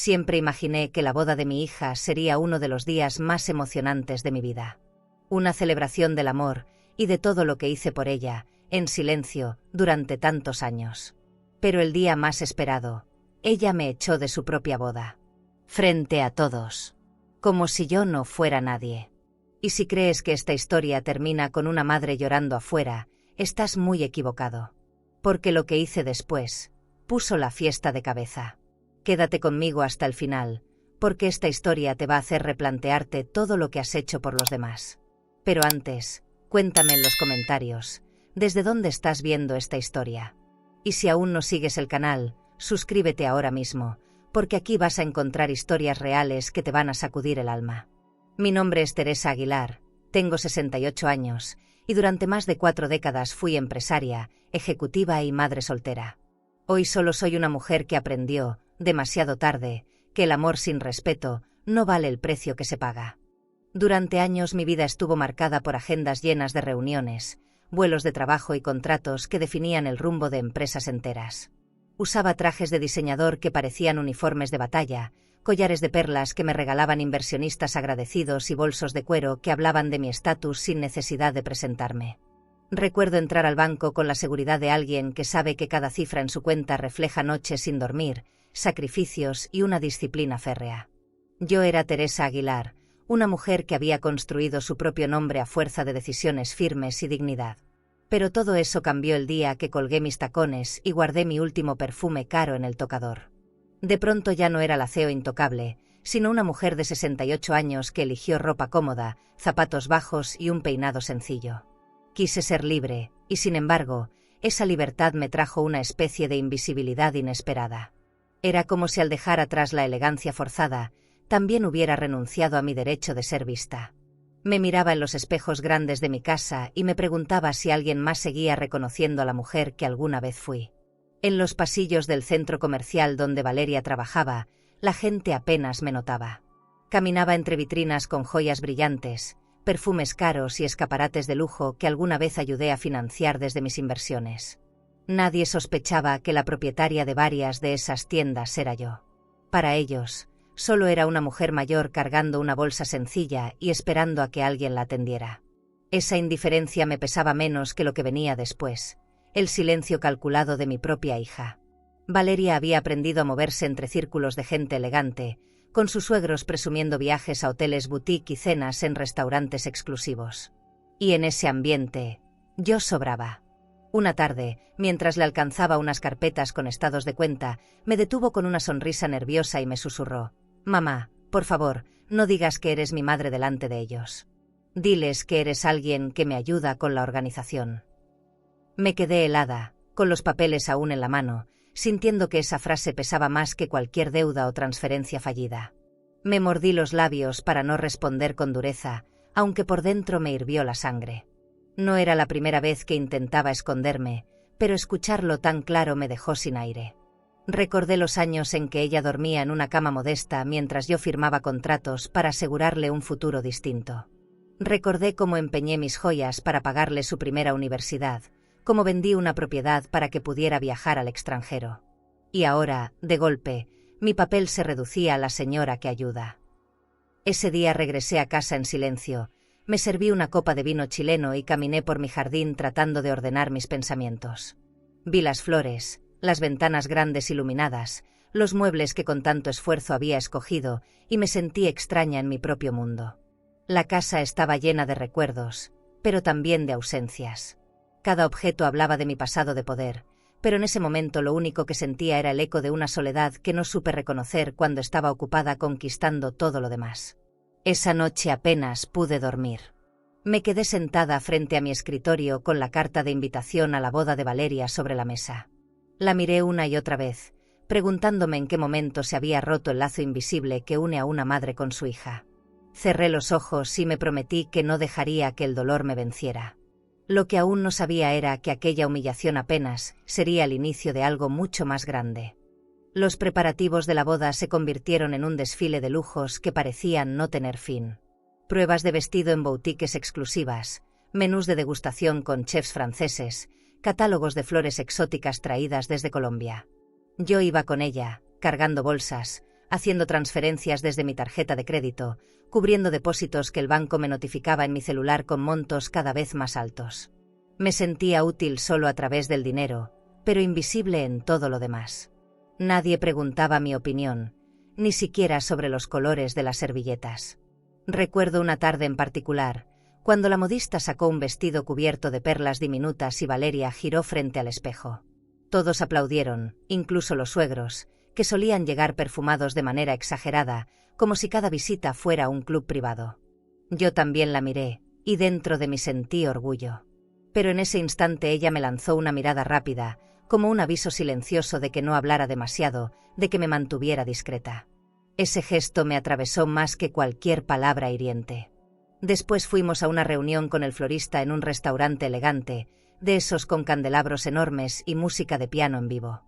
Siempre imaginé que la boda de mi hija sería uno de los días más emocionantes de mi vida. Una celebración del amor y de todo lo que hice por ella, en silencio, durante tantos años. Pero el día más esperado, ella me echó de su propia boda. Frente a todos. Como si yo no fuera nadie. Y si crees que esta historia termina con una madre llorando afuera, estás muy equivocado. Porque lo que hice después, puso la fiesta de cabeza. Quédate conmigo hasta el final, porque esta historia te va a hacer replantearte todo lo que has hecho por los demás. Pero antes, cuéntame en los comentarios, ¿desde dónde estás viendo esta historia? Y si aún no sigues el canal, suscríbete ahora mismo, porque aquí vas a encontrar historias reales que te van a sacudir el alma. Mi nombre es Teresa Aguilar, tengo 68 años, y durante más de 4 décadas fui empresaria, ejecutiva y madre soltera. Hoy solo soy una mujer que aprendió, demasiado tarde, que el amor sin respeto no vale el precio que se paga. Durante años mi vida estuvo marcada por agendas llenas de reuniones, vuelos de trabajo y contratos que definían el rumbo de empresas enteras. Usaba trajes de diseñador que parecían uniformes de batalla, collares de perlas que me regalaban inversionistas agradecidos y bolsos de cuero que hablaban de mi estatus sin necesidad de presentarme. Recuerdo entrar al banco con la seguridad de alguien que sabe que cada cifra en su cuenta refleja noches sin dormir, sacrificios y una disciplina férrea. Yo era Teresa Aguilar, una mujer que había construido su propio nombre a fuerza de decisiones firmes y dignidad. Pero todo eso cambió el día que colgué mis tacones y guardé mi último perfume caro en el tocador. De pronto ya no era la CEO intocable, sino una mujer de 68 años que eligió ropa cómoda, zapatos bajos y un peinado sencillo. Quise ser libre, y sin embargo, esa libertad me trajo una especie de invisibilidad inesperada. Era como si al dejar atrás la elegancia forzada, también hubiera renunciado a mi derecho de ser vista. Me miraba en los espejos grandes de mi casa y me preguntaba si alguien más seguía reconociendo a la mujer que alguna vez fui. En los pasillos del centro comercial donde Valeria trabajaba, la gente apenas me notaba. Caminaba entre vitrinas con joyas brillantes, perfumes caros y escaparates de lujo que alguna vez ayudé a financiar desde mis inversiones. Nadie sospechaba que la propietaria de varias de esas tiendas era yo. Para ellos, solo era una mujer mayor cargando una bolsa sencilla y esperando a que alguien la atendiera. Esa indiferencia me pesaba menos que lo que venía después, el silencio calculado de mi propia hija. Valeria había aprendido a moverse entre círculos de gente elegante, con sus suegros presumiendo viajes a hoteles boutique y cenas en restaurantes exclusivos. Y en ese ambiente, yo sobraba. Una tarde, mientras le alcanzaba unas carpetas con estados de cuenta, me detuvo con una sonrisa nerviosa y me susurró: «Mamá, por favor, no digas que eres mi madre delante de ellos. Diles que eres alguien que me ayuda con la organización». Me quedé helada, con los papeles aún en la mano, sintiendo que esa frase pesaba más que cualquier deuda o transferencia fallida. Me mordí los labios para no responder con dureza, aunque por dentro me hirvió la sangre. No era la primera vez que intentaba esconderme, pero escucharlo tan claro me dejó sin aire. Recordé los años en que ella dormía en una cama modesta mientras yo firmaba contratos para asegurarle un futuro distinto. Recordé cómo empeñé mis joyas para pagarle su primera universidad, cómo vendí una propiedad para que pudiera viajar al extranjero. Y ahora, de golpe, mi papel se reducía a la señora que ayuda. Ese día regresé a casa en silencio, me serví una copa de vino chileno y caminé por mi jardín tratando de ordenar mis pensamientos. Vi las flores, las ventanas grandes iluminadas, los muebles que con tanto esfuerzo había escogido, y me sentí extraña en mi propio mundo. La casa estaba llena de recuerdos, pero también de ausencias. Cada objeto hablaba de mi pasado de poder, pero en ese momento lo único que sentía era el eco de una soledad que no supe reconocer cuando estaba ocupada conquistando todo lo demás. Esa noche apenas pude dormir. Me quedé sentada frente a mi escritorio con la carta de invitación a la boda de Valeria sobre la mesa. La miré una y otra vez, preguntándome en qué momento se había roto el lazo invisible que une a una madre con su hija. Cerré los ojos y me prometí que no dejaría que el dolor me venciera. Lo que aún no sabía era que aquella humillación apenas sería el inicio de algo mucho más grande. Los preparativos de la boda se convirtieron en un desfile de lujos que parecían no tener fin. Pruebas de vestido en boutiques exclusivas, menús de degustación con chefs franceses, catálogos de flores exóticas traídas desde Colombia. Yo iba con ella, cargando bolsas, haciendo transferencias desde mi tarjeta de crédito, cubriendo depósitos que el banco me notificaba en mi celular con montos cada vez más altos. Me sentía útil solo a través del dinero, pero invisible en todo lo demás. Nadie preguntaba mi opinión, ni siquiera sobre los colores de las servilletas. Recuerdo una tarde en particular, cuando la modista sacó un vestido cubierto de perlas diminutas y Valeria giró frente al espejo. Todos aplaudieron, incluso los suegros, que solían llegar perfumados de manera exagerada, como si cada visita fuera un club privado. Yo también la miré, y dentro de mí sentí orgullo. Pero en ese instante ella me lanzó una mirada rápida, como un aviso silencioso de que no hablara demasiado, de que me mantuviera discreta. Ese gesto me atravesó más que cualquier palabra hiriente. Después fuimos a una reunión con el florista en un restaurante elegante, de esos con candelabros enormes y música de piano en vivo.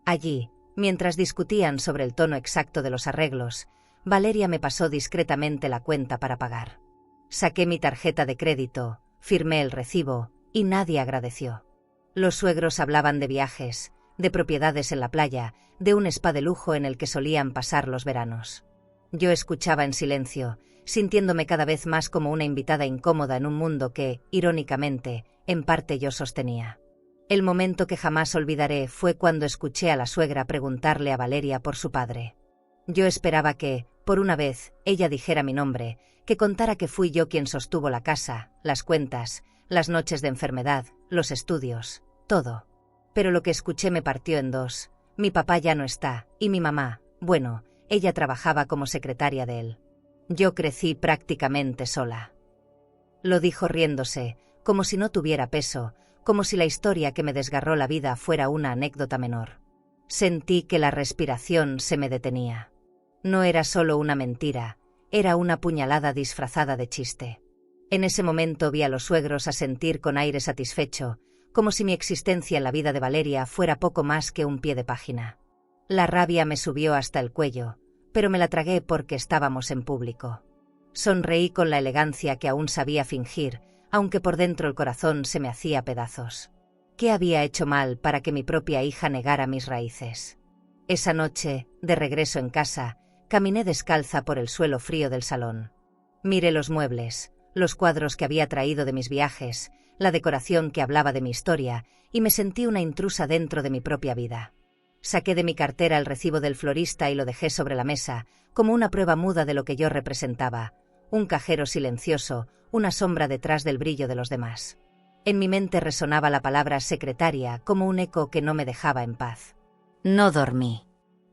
Allí, mientras discutían sobre el tono exacto de los arreglos, Valeria me pasó discretamente la cuenta para pagar. Saqué mi tarjeta de crédito, firmé el recibo, y nadie agradeció. Los suegros hablaban de viajes, de propiedades en la playa, de un spa de lujo en el que solían pasar los veranos. Yo escuchaba en silencio, sintiéndome cada vez más como una invitada incómoda en un mundo que, irónicamente, en parte yo sostenía. El momento que jamás olvidaré fue cuando escuché a la suegra preguntarle a Valeria por su padre. Yo esperaba que, por una vez, ella dijera mi nombre, que contara que fui yo quien sostuvo la casa, las cuentas, las noches de enfermedad, los estudios, todo. Pero lo que escuché me partió en dos. Mi papá ya no está, y mi mamá, bueno, ella trabajaba como secretaria de él. Yo crecí prácticamente sola. Lo dijo riéndose, como si no tuviera peso, como si la historia que me desgarró la vida fuera una anécdota menor. Sentí que la respiración se me detenía. No era solo una mentira, era una puñalada disfrazada de chiste. En ese momento vi a los suegros asentir con aire satisfecho, como si mi existencia en la vida de Valeria fuera poco más que un pie de página. La rabia me subió hasta el cuello, pero me la tragué porque estábamos en público. Sonreí con la elegancia que aún sabía fingir, aunque por dentro el corazón se me hacía pedazos. ¿Qué había hecho mal para que mi propia hija negara mis raíces? Esa noche, de regreso en casa, caminé descalza por el suelo frío del salón. Miré los muebles, los cuadros que había traído de mis viajes, la decoración que hablaba de mi historia, y me sentí una intrusa dentro de mi propia vida. Saqué de mi cartera el recibo del florista y lo dejé sobre la mesa, como una prueba muda de lo que yo representaba, un cajero silencioso, una sombra detrás del brillo de los demás. En mi mente resonaba la palabra secretaria como un eco que no me dejaba en paz. No dormí.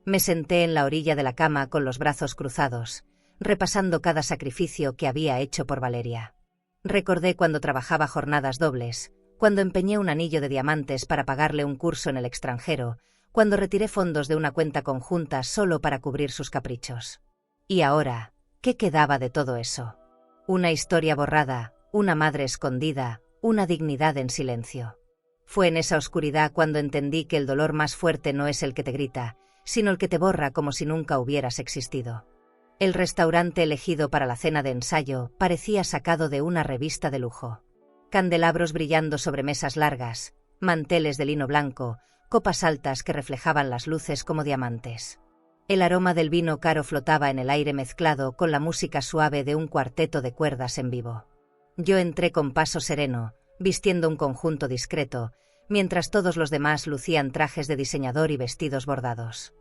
Me senté en la orilla de la cama con los brazos cruzados, repasando cada sacrificio que había hecho por Valeria. Recordé cuando trabajaba jornadas dobles, cuando empeñé un anillo de diamantes para pagarle un curso en el extranjero, cuando retiré fondos de una cuenta conjunta solo para cubrir sus caprichos. Y ahora, ¿qué quedaba de todo eso? Una historia borrada, una madre escondida, una dignidad en silencio. Fue en esa oscuridad cuando entendí que el dolor más fuerte no es el que te grita, sino el que te borra como si nunca hubieras existido. El restaurante elegido para la cena de ensayo parecía sacado de una revista de lujo. Candelabros brillando sobre mesas largas, manteles de lino blanco, copas altas que reflejaban las luces como diamantes. El aroma del vino caro flotaba en el aire mezclado con la música suave de un cuarteto de cuerdas en vivo. Yo entré con paso sereno, vistiendo un conjunto discreto, mientras todos los demás lucían trajes de diseñador y vestidos bordados.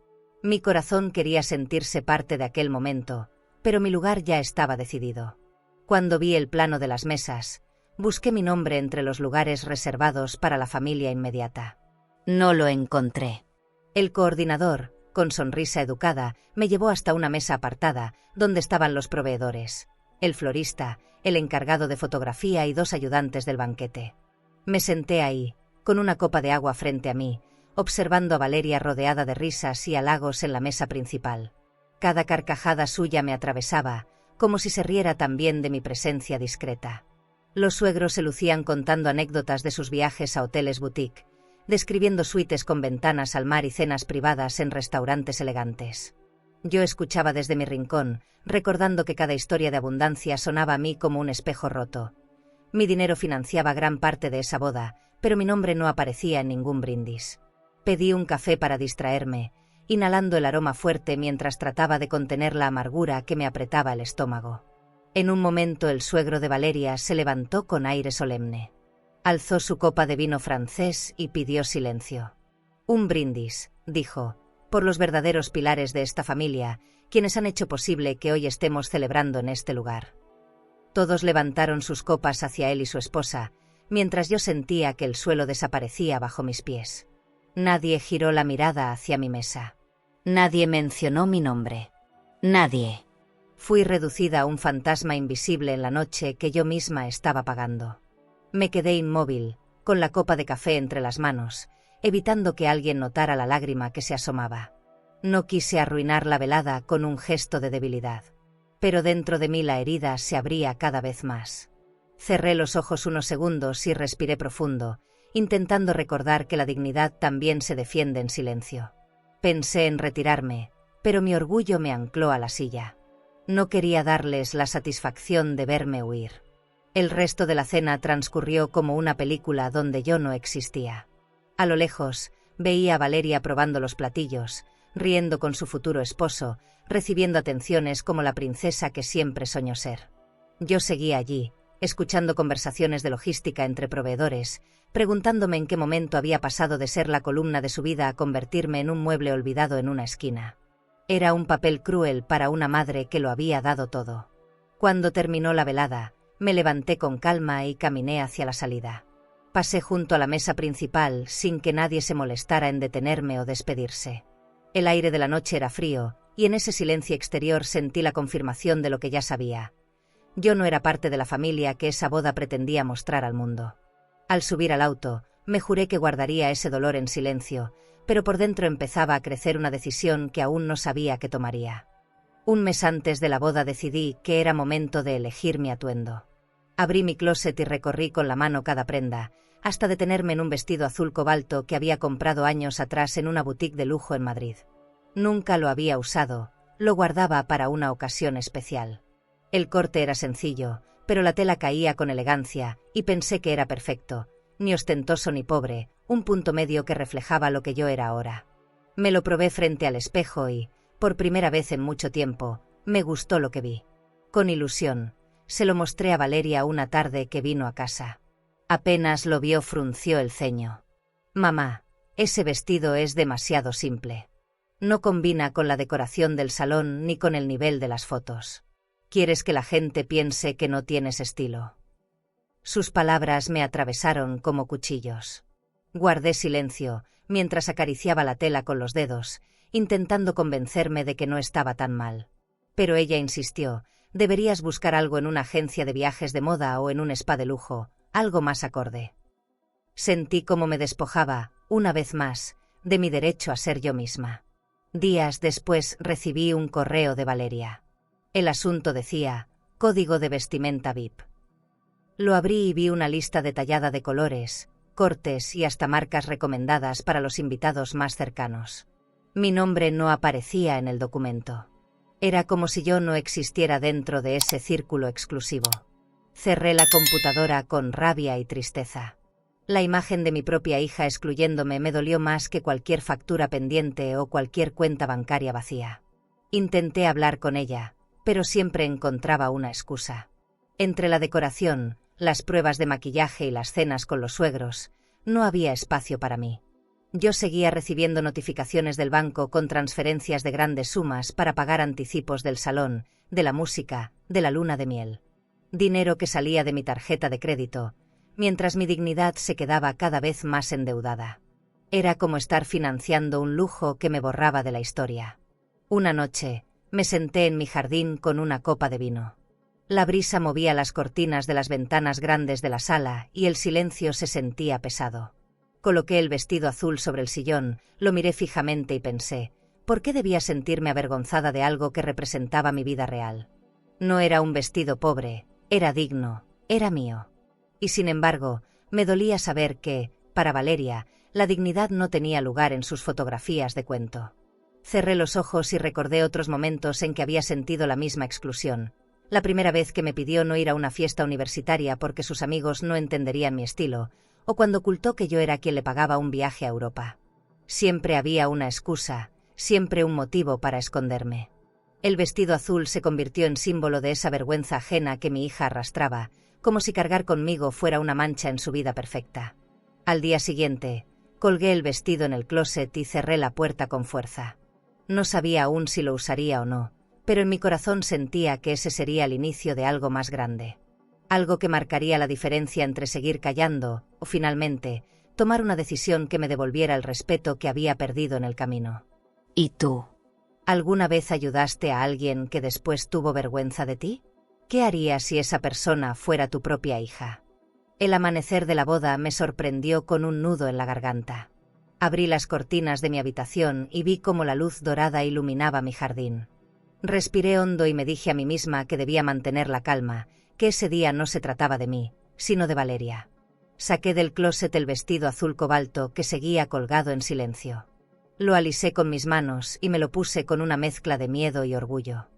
Mi corazón quería sentirse parte de aquel momento, pero mi lugar ya estaba decidido. Cuando vi el plano de las mesas, busqué mi nombre entre los lugares reservados para la familia inmediata. No lo encontré. El coordinador, con sonrisa educada, me llevó hasta una mesa apartada, donde estaban los proveedores, el florista, el encargado de fotografía y dos ayudantes del banquete. Me senté ahí, con una copa de agua frente a mí, observando a Valeria rodeada de risas y halagos en la mesa principal. Cada carcajada suya me atravesaba, como si se riera también de mi presencia discreta. Los suegros se lucían contando anécdotas de sus viajes a hoteles boutique, describiendo suites con ventanas al mar y cenas privadas en restaurantes elegantes. Yo escuchaba desde mi rincón, recordando que cada historia de abundancia sonaba a mí como un espejo roto. Mi dinero financiaba gran parte de esa boda, pero mi nombre no aparecía en ningún brindis. Pedí un café para distraerme, inhalando el aroma fuerte mientras trataba de contener la amargura que me apretaba el estómago. En un momento el suegro de Valeria se levantó con aire solemne. Alzó su copa de vino francés y pidió silencio. «Un brindis», dijo, «por los verdaderos pilares de esta familia, quienes han hecho posible que hoy estemos celebrando en este lugar». Todos levantaron sus copas hacia él y su esposa, mientras yo sentía que el suelo desaparecía bajo mis pies. Nadie giró la mirada hacia mi mesa. Nadie mencionó mi nombre. Nadie. Fui reducida a un fantasma invisible en la noche que yo misma estaba apagando. Me quedé inmóvil, con la copa de café entre las manos, evitando que alguien notara la lágrima que se asomaba. No quise arruinar la velada con un gesto de debilidad. Pero dentro de mí la herida se abría cada vez más. Cerré los ojos unos segundos y respiré profundo, intentando recordar que la dignidad también se defiende en silencio. Pensé en retirarme, pero mi orgullo me ancló a la silla. No quería darles la satisfacción de verme huir. El resto de la cena transcurrió como una película donde yo no existía. A lo lejos, veía a Valeria probando los platillos, riendo con su futuro esposo, recibiendo atenciones como la princesa que siempre soñó ser. Yo seguía allí, escuchando conversaciones de logística entre proveedores, preguntándome en qué momento había pasado de ser la columna de su vida a convertirme en un mueble olvidado en una esquina. Era un papel cruel para una madre que lo había dado todo. Cuando terminó la velada, me levanté con calma y caminé hacia la salida. Pasé junto a la mesa principal sin que nadie se molestara en detenerme o despedirse. El aire de la noche era frío, y en ese silencio exterior sentí la confirmación de lo que ya sabía. Yo no era parte de la familia que esa boda pretendía mostrar al mundo. Al subir al auto, me juré que guardaría ese dolor en silencio, pero por dentro empezaba a crecer una decisión que aún no sabía que tomaría. Un mes antes de la boda decidí que era momento de elegir mi atuendo. Abrí mi closet y recorrí con la mano cada prenda, hasta detenerme en un vestido azul cobalto que había comprado años atrás en una boutique de lujo en Madrid. Nunca lo había usado, lo guardaba para una ocasión especial. El corte era sencillo, pero la tela caía con elegancia, y pensé que era perfecto, ni ostentoso ni pobre, un punto medio que reflejaba lo que yo era ahora. Me lo probé frente al espejo y, por primera vez en mucho tiempo, me gustó lo que vi. Con ilusión, se lo mostré a Valeria una tarde que vino a casa. Apenas lo vio, frunció el ceño. «Mamá, ese vestido es demasiado simple. No combina con la decoración del salón ni con el nivel de las fotos. ¿Quieres que la gente piense que no tienes estilo?» Sus palabras me atravesaron como cuchillos. Guardé silencio, mientras acariciaba la tela con los dedos, intentando convencerme de que no estaba tan mal. Pero ella insistió: «Deberías buscar algo en una agencia de viajes de moda o en un spa de lujo, algo más acorde». Sentí como me despojaba, una vez más, de mi derecho a ser yo misma. Días después recibí un correo de Valeria. El asunto decía: «Código de vestimenta VIP». Lo abrí y vi una lista detallada de colores, cortes y hasta marcas recomendadas para los invitados más cercanos. Mi nombre no aparecía en el documento. Era como si yo no existiera dentro de ese círculo exclusivo. Cerré la computadora con rabia y tristeza. La imagen de mi propia hija excluyéndome me dolió más que cualquier factura pendiente o cualquier cuenta bancaria vacía. Intenté hablar con ella, pero siempre encontraba una excusa. Entre la decoración, las pruebas de maquillaje y las cenas con los suegros, no había espacio para mí. Yo seguía recibiendo notificaciones del banco con transferencias de grandes sumas para pagar anticipos del salón, de la música, de la luna de miel. Dinero que salía de mi tarjeta de crédito, mientras mi dignidad se quedaba cada vez más endeudada. Era como estar financiando un lujo que me borraba de la historia. Una noche, me senté en mi jardín con una copa de vino. La brisa movía las cortinas de las ventanas grandes de la sala y el silencio se sentía pesado. Coloqué el vestido azul sobre el sillón, lo miré fijamente y pensé: ¿por qué debía sentirme avergonzada de algo que representaba mi vida real? No era un vestido pobre, era digno, era mío. Y sin embargo, me dolía saber que, para Valeria, la dignidad no tenía lugar en sus fotografías de cuento. Cerré los ojos y recordé otros momentos en que había sentido la misma exclusión. La primera vez que me pidió no ir a una fiesta universitaria porque sus amigos no entenderían mi estilo, o cuando ocultó que yo era quien le pagaba un viaje a Europa. Siempre había una excusa, siempre un motivo para esconderme. El vestido azul se convirtió en símbolo de esa vergüenza ajena que mi hija arrastraba, como si cargar conmigo fuera una mancha en su vida perfecta. Al día siguiente, colgué el vestido en el closet y cerré la puerta con fuerza. No sabía aún si lo usaría o no, pero en mi corazón sentía que ese sería el inicio de algo más grande. Algo que marcaría la diferencia entre seguir callando o, finalmente, tomar una decisión que me devolviera el respeto que había perdido en el camino. ¿Y tú? ¿Alguna vez ayudaste a alguien que después tuvo vergüenza de ti? ¿Qué harías si esa persona fuera tu propia hija? El amanecer de la boda me sorprendió con un nudo en la garganta. Abrí las cortinas de mi habitación y vi cómo la luz dorada iluminaba mi jardín. Respiré hondo y me dije a mí misma que debía mantener la calma, que ese día no se trataba de mí, sino de Valeria. Saqué del closet el vestido azul cobalto que seguía colgado en silencio. Lo alisé con mis manos y me lo puse con una mezcla de miedo y orgullo.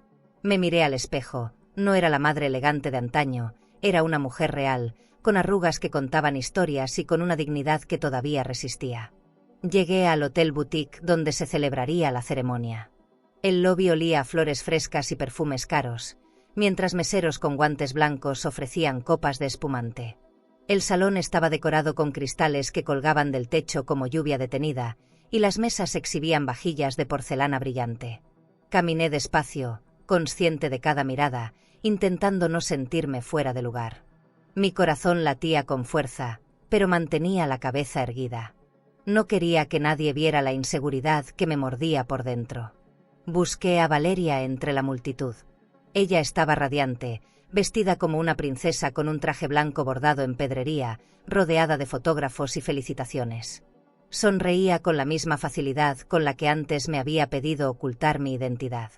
Me miré al espejo, no era la madre elegante de antaño, era una mujer real, con arrugas que contaban historias y con una dignidad que todavía resistía. Llegué al Hotel Boutique donde se celebraría la ceremonia. El lobby olía a flores frescas y perfumes caros, mientras meseros con guantes blancos ofrecían copas de espumante. El salón estaba decorado con cristales que colgaban del techo como lluvia detenida, y las mesas exhibían vajillas de porcelana brillante. Caminé despacio, consciente de cada mirada, intentando no sentirme fuera de lugar. Mi corazón latía con fuerza, pero mantenía la cabeza erguida. No quería que nadie viera la inseguridad que me mordía por dentro. Busqué a Valeria entre la multitud. Ella estaba radiante, vestida como una princesa con un traje blanco bordado en pedrería, rodeada de fotógrafos y felicitaciones. Sonreía con la misma facilidad con la que antes me había pedido ocultar mi identidad.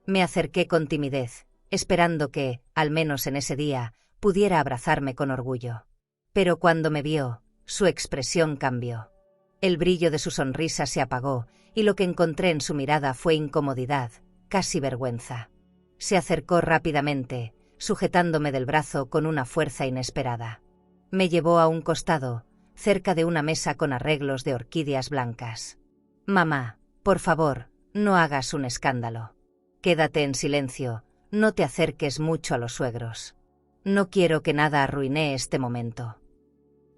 Me acerqué con timidez, esperando que, al menos en ese día, pudiera abrazarme con orgullo. Pero cuando me vio, su expresión cambió. El brillo de su sonrisa se apagó, y lo que encontré en su mirada fue incomodidad, casi vergüenza. Se acercó rápidamente, sujetándome del brazo con una fuerza inesperada. Me llevó a un costado, cerca de una mesa con arreglos de orquídeas blancas. «Mamá, por favor, no hagas un escándalo. Quédate en silencio, no te acerques mucho a los suegros. No quiero que nada arruine este momento».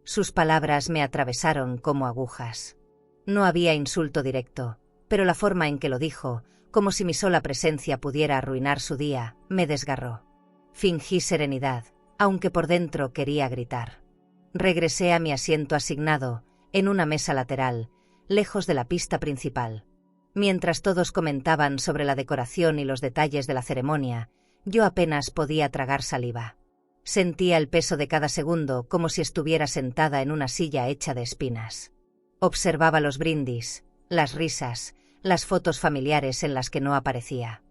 Sus palabras me atravesaron como agujas. No había insulto directo, pero la forma en que lo dijo, como si mi sola presencia pudiera arruinar su día, me desgarró. Fingí serenidad, aunque por dentro quería gritar. Regresé a mi asiento asignado, en una mesa lateral, lejos de la pista principal. Mientras todos comentaban sobre la decoración y los detalles de la ceremonia, yo apenas podía tragar saliva. Sentía el peso de cada segundo como si estuviera sentada en una silla hecha de espinas. Observaba los brindis, las risas, las fotos familiares en las que no aparecía.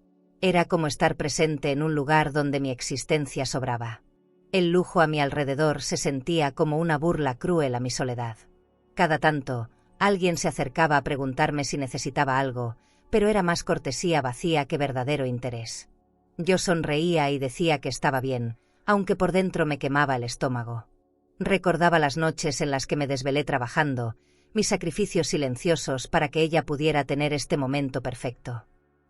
Era como estar presente en un lugar donde mi existencia sobraba. El lujo a mi alrededor se sentía como una burla cruel a mi soledad. Cada tanto, alguien se acercaba a preguntarme si necesitaba algo, pero era más cortesía vacía que verdadero interés. Yo sonreía y decía que estaba bien, aunque por dentro me quemaba el estómago. Recordaba las noches en las que me desvelé trabajando, mis sacrificios silenciosos para que ella pudiera tener este momento perfecto.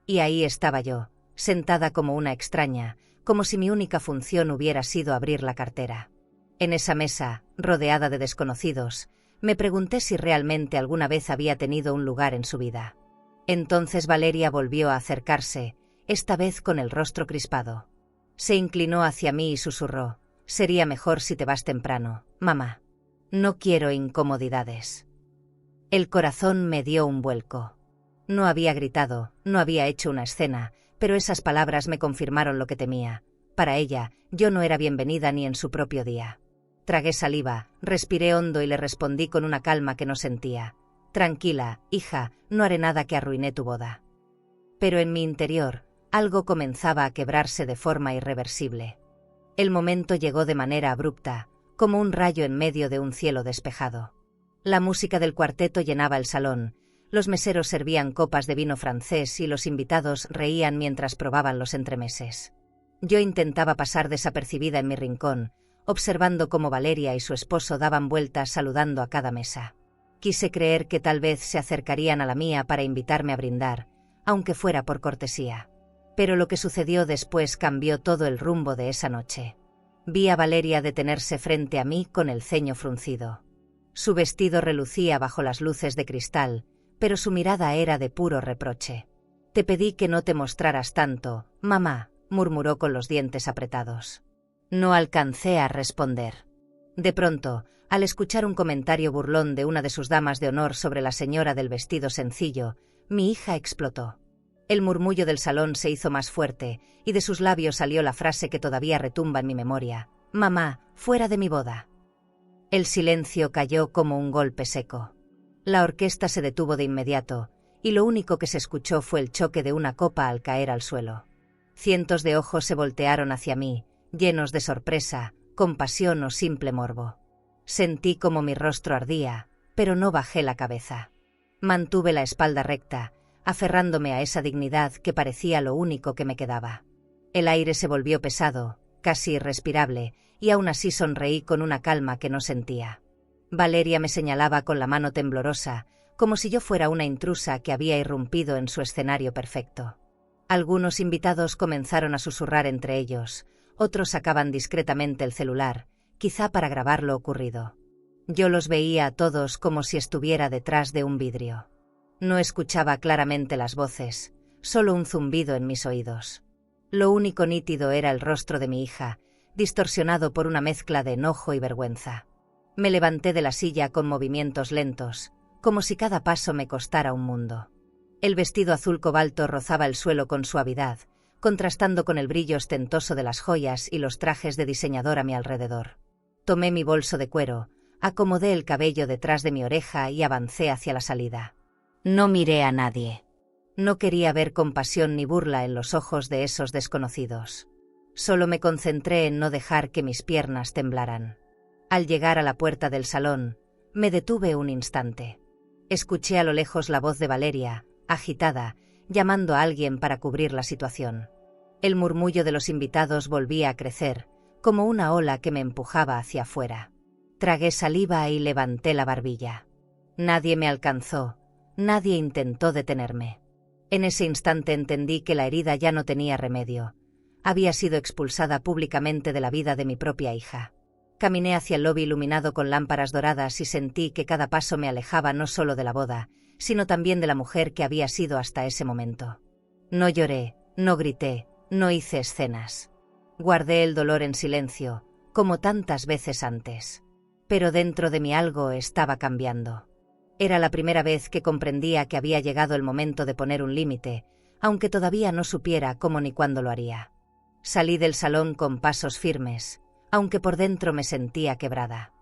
Y ahí estaba yo, sentada como una extraña, como si mi única función hubiera sido abrir la cartera. En esa mesa, rodeada de desconocidos, me pregunté si realmente alguna vez había tenido un lugar en su vida. Entonces Valeria volvió a acercarse, esta vez con el rostro crispado. Se inclinó hacia mí y susurró: «Sería mejor si te vas temprano, mamá. No quiero incomodidades». El corazón me dio un vuelco. No había gritado, no había hecho una escena, pero esas palabras me confirmaron lo que temía. Para ella, yo no era bienvenida ni en su propio día. Tragué saliva, respiré hondo y le respondí con una calma que no sentía: «Tranquila, hija, no haré nada que arruine tu boda». Pero en mi interior, algo comenzaba a quebrarse de forma irreversible. El momento llegó de manera abrupta, como un rayo en medio de un cielo despejado. La música del cuarteto llenaba el salón, los meseros servían copas de vino francés y los invitados reían mientras probaban los entremeses. Yo intentaba pasar desapercibida en mi rincón, observando cómo Valeria y su esposo daban vueltas saludando a cada mesa. Quise creer que tal vez se acercarían a la mía para invitarme a brindar, aunque fuera por cortesía. Pero lo que sucedió después cambió todo el rumbo de esa noche. Vi a Valeria detenerse frente a mí con el ceño fruncido. Su vestido relucía bajo las luces de cristal, pero su mirada era de puro reproche. «Te pedí que no te mostraras tanto, mamá», murmuró con los dientes apretados. No alcancé a responder. De pronto, al escuchar un comentario burlón de una de sus damas de honor sobre la señora del vestido sencillo, mi hija explotó. El murmullo del salón se hizo más fuerte, y de sus labios salió la frase que todavía retumba en mi memoria: «Mamá, fuera de mi boda». El silencio cayó como un golpe seco. La orquesta se detuvo de inmediato, y lo único que se escuchó fue el choque de una copa al caer al suelo. Cientos de ojos se voltearon hacia mí, llenos de sorpresa, compasión o simple morbo. Sentí como mi rostro ardía, pero no bajé la cabeza. Mantuve la espalda recta, aferrándome a esa dignidad que parecía lo único que me quedaba. El aire se volvió pesado, casi irrespirable, y aún así sonreí con una calma que no sentía. Valeria me señalaba con la mano temblorosa, como si yo fuera una intrusa que había irrumpido en su escenario perfecto. Algunos invitados comenzaron a susurrar entre ellos, otros sacaban discretamente el celular, quizá para grabar lo ocurrido. Yo los veía a todos como si estuviera detrás de un vidrio. No escuchaba claramente las voces, solo un zumbido en mis oídos. Lo único nítido era el rostro de mi hija, distorsionado por una mezcla de enojo y vergüenza. Me levanté de la silla con movimientos lentos, como si cada paso me costara un mundo. El vestido azul cobalto rozaba el suelo con suavidad, contrastando con el brillo ostentoso de las joyas y los trajes de diseñador a mi alrededor. Tomé mi bolso de cuero, acomodé el cabello detrás de mi oreja y avancé hacia la salida. No miré a nadie. No quería ver compasión ni burla en los ojos de esos desconocidos. Solo me concentré en no dejar que mis piernas temblaran. Al llegar a la puerta del salón, me detuve un instante. Escuché a lo lejos la voz de Valeria, agitada, llamando a alguien para cubrir la situación. El murmullo de los invitados volvía a crecer, como una ola que me empujaba hacia afuera. Tragué saliva y levanté la barbilla. Nadie me alcanzó, nadie intentó detenerme. En ese instante entendí que la herida ya no tenía remedio. Había sido expulsada públicamente de la vida de mi propia hija. Caminé hacia el lobby iluminado con lámparas doradas y sentí que cada paso me alejaba no solo de la boda, sino también de la mujer que había sido hasta ese momento. No lloré, no grité, no hice escenas. Guardé el dolor en silencio, como tantas veces antes. Pero dentro de mí algo estaba cambiando. Era la primera vez que comprendía que había llegado el momento de poner un límite, aunque todavía no supiera cómo ni cuándo lo haría. Salí del salón con pasos firmes, aunque por dentro me sentía quebrada.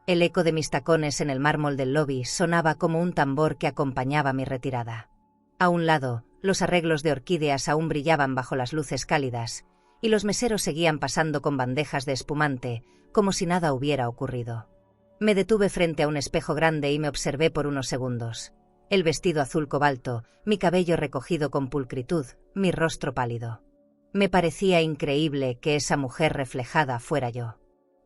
El eco de mis tacones en el mármol del lobby sonaba como un tambor que acompañaba mi retirada. A un lado, los arreglos de orquídeas aún brillaban bajo las luces cálidas, y los meseros seguían pasando con bandejas de espumante, como si nada hubiera ocurrido. Me detuve frente a un espejo grande y me observé por unos segundos. El vestido azul cobalto, mi cabello recogido con pulcritud, mi rostro pálido. Me parecía increíble que esa mujer reflejada fuera yo.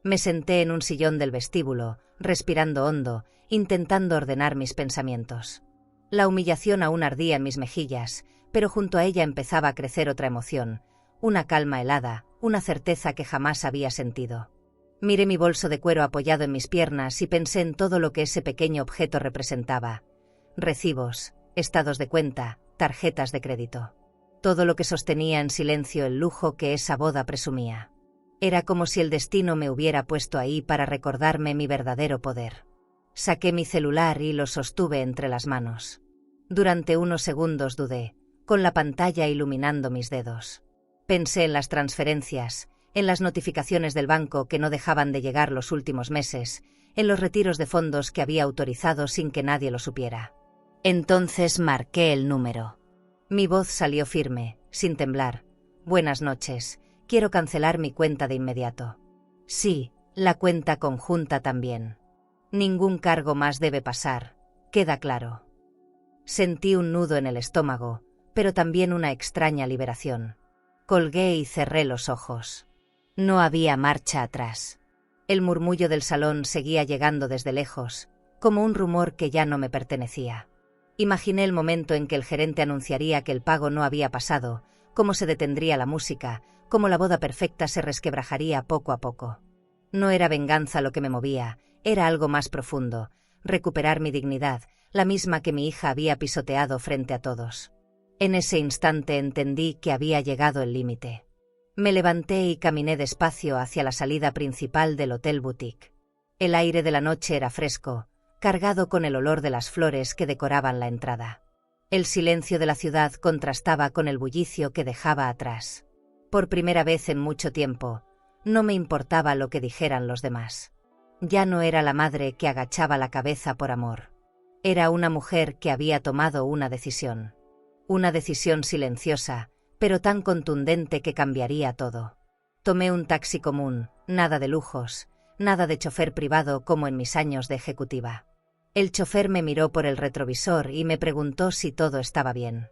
Me senté en un sillón del vestíbulo, respirando hondo, intentando ordenar mis pensamientos. La humillación aún ardía en mis mejillas, pero junto a ella empezaba a crecer otra emoción, una calma helada, una certeza que jamás había sentido. Miré mi bolso de cuero apoyado en mis piernas y pensé en todo lo que ese pequeño objeto representaba. Recibos, estados de cuenta, tarjetas de crédito. Todo lo que sostenía en silencio el lujo que esa boda presumía. Era como si el destino me hubiera puesto ahí para recordarme mi verdadero poder. Saqué mi celular y lo sostuve entre las manos. Durante unos segundos dudé, con la pantalla iluminando mis dedos. Pensé en las transferencias, en las notificaciones del banco que no dejaban de llegar los últimos meses, en los retiros de fondos que había autorizado sin que nadie lo supiera. Entonces marqué el número. Mi voz salió firme, sin temblar. Buenas noches, quiero cancelar mi cuenta de inmediato. Sí, la cuenta conjunta también. Ningún cargo más debe pasar, queda claro. Sentí un nudo en el estómago, pero también una extraña liberación. Colgué y cerré los ojos. No había marcha atrás. El murmullo del salón seguía llegando desde lejos, como un rumor que ya no me pertenecía. Imaginé el momento en que el gerente anunciaría que el pago no había pasado, cómo se detendría la música, cómo la boda perfecta se resquebrajaría poco a poco. No era venganza lo que me movía, era algo más profundo, recuperar mi dignidad, la misma que mi hija había pisoteado frente a todos. En ese instante entendí que había llegado el límite. Me levanté y caminé despacio hacia la salida principal del Hotel Boutique. El aire de la noche era fresco, cargado con el olor de las flores que decoraban la entrada. El silencio de la ciudad contrastaba con el bullicio que dejaba atrás. Por primera vez en mucho tiempo, no me importaba lo que dijeran los demás. Ya no era la madre que agachaba la cabeza por amor. Era una mujer que había tomado una decisión. Una decisión silenciosa, pero tan contundente que cambiaría todo. Tomé un taxi común, nada de lujos, nada de chofer privado como en mis años de ejecutiva. El chofer me miró por el retrovisor y me preguntó si todo estaba bien.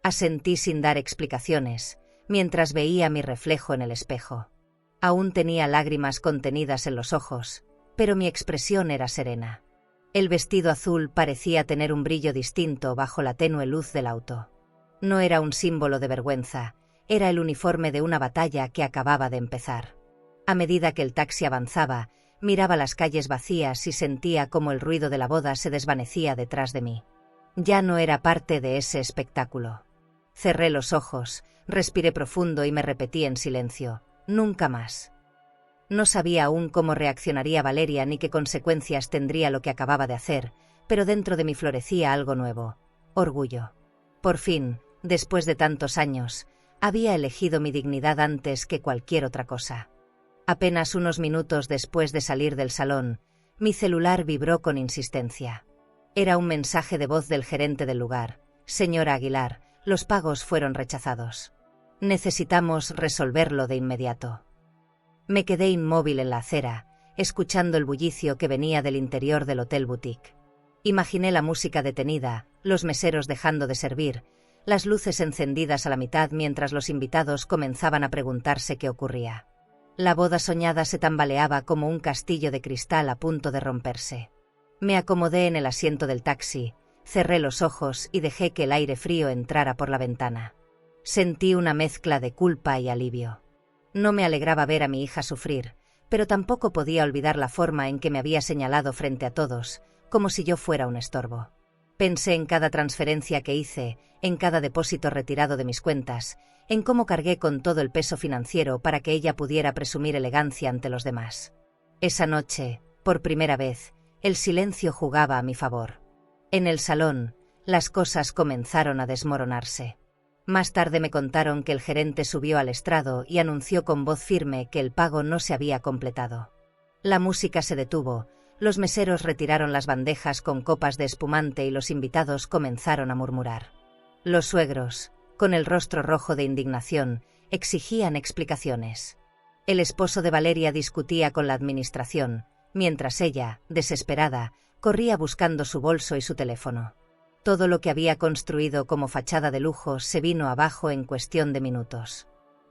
Asentí sin dar explicaciones, mientras veía mi reflejo en el espejo. Aún tenía lágrimas contenidas en los ojos, pero mi expresión era serena. El vestido azul parecía tener un brillo distinto bajo la tenue luz del auto. No era un símbolo de vergüenza, era el uniforme de una batalla que acababa de empezar. A medida que el taxi avanzaba, miraba las calles vacías y sentía cómo el ruido de la boda se desvanecía detrás de mí. Ya no era parte de ese espectáculo. Cerré los ojos, respiré profundo y me repetí en silencio: nunca más. No sabía aún cómo reaccionaría Valeria ni qué consecuencias tendría lo que acababa de hacer, pero dentro de mí florecía algo nuevo: orgullo. Por fin, después de tantos años, había elegido mi dignidad antes que cualquier otra cosa. Apenas unos minutos después de salir del salón, mi celular vibró con insistencia. Era un mensaje de voz del gerente del lugar: señora Aguilar, los pagos fueron rechazados. Necesitamos resolverlo de inmediato. Me quedé inmóvil en la acera, escuchando el bullicio que venía del interior del Hotel Boutique. Imaginé la música detenida, los meseros dejando de servir, las luces encendidas a la mitad mientras los invitados comenzaban a preguntarse qué ocurría. La boda soñada se tambaleaba como un castillo de cristal a punto de romperse. Me acomodé en el asiento del taxi, cerré los ojos y dejé que el aire frío entrara por la ventana. Sentí una mezcla de culpa y alivio. No me alegraba ver a mi hija sufrir, pero tampoco podía olvidar la forma en que me había señalado frente a todos, como si yo fuera un estorbo. Pensé en cada transferencia que hice, en cada depósito retirado de mis cuentas, en cómo cargué con todo el peso financiero para que ella pudiera presumir elegancia ante los demás. Esa noche, por primera vez, el silencio jugaba a mi favor. En el salón, las cosas comenzaron a desmoronarse. Más tarde me contaron que el gerente subió al estrado y anunció con voz firme que el pago no se había completado. La música se detuvo, los meseros retiraron las bandejas con copas de espumante y los invitados comenzaron a murmurar. Los suegros, con el rostro rojo de indignación, exigían explicaciones. El esposo de Valeria discutía con la administración, mientras ella, desesperada, corría buscando su bolso y su teléfono. Todo lo que había construido como fachada de lujo se vino abajo en cuestión de minutos.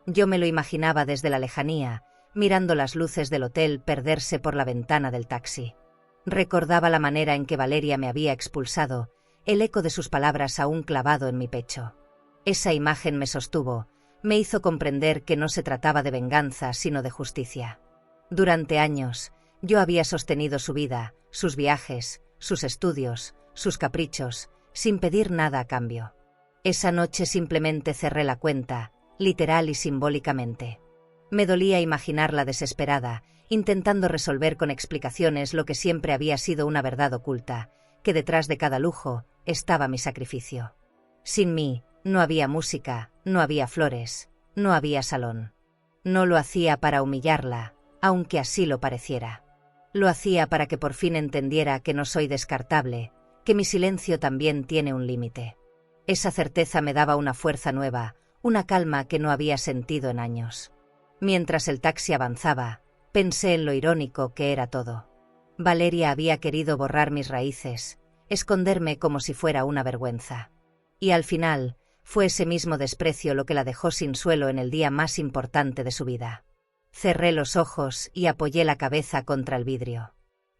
Yo me lo imaginaba desde la lejanía, mirando las luces del hotel perderse por la ventana del taxi. Recordaba la manera en que Valeria me había expulsado, el eco de sus palabras aún clavado en mi pecho. Esa imagen me sostuvo, me hizo comprender que no se trataba de venganza sino de justicia. Durante años, yo había sostenido su vida, sus viajes, sus estudios, sus caprichos, sin pedir nada a cambio. Esa noche simplemente cerré la cuenta, literal y simbólicamente. Me dolía imaginarla desesperada, intentando resolver con explicaciones lo que siempre había sido una verdad oculta, que detrás de cada lujo estaba mi sacrificio. Sin mí, no había música, no había flores, no había salón. No lo hacía para humillarla, aunque así lo pareciera. Lo hacía para que por fin entendiera que no soy descartable, que mi silencio también tiene un límite. Esa certeza me daba una fuerza nueva, una calma que no había sentido en años. Mientras el taxi avanzaba, pensé en lo irónico que era todo. Valeria había querido borrar mis raíces, esconderme como si fuera una vergüenza. Y al final, fue ese mismo desprecio lo que la dejó sin suelo en el día más importante de su vida. Cerré los ojos y apoyé la cabeza contra el vidrio.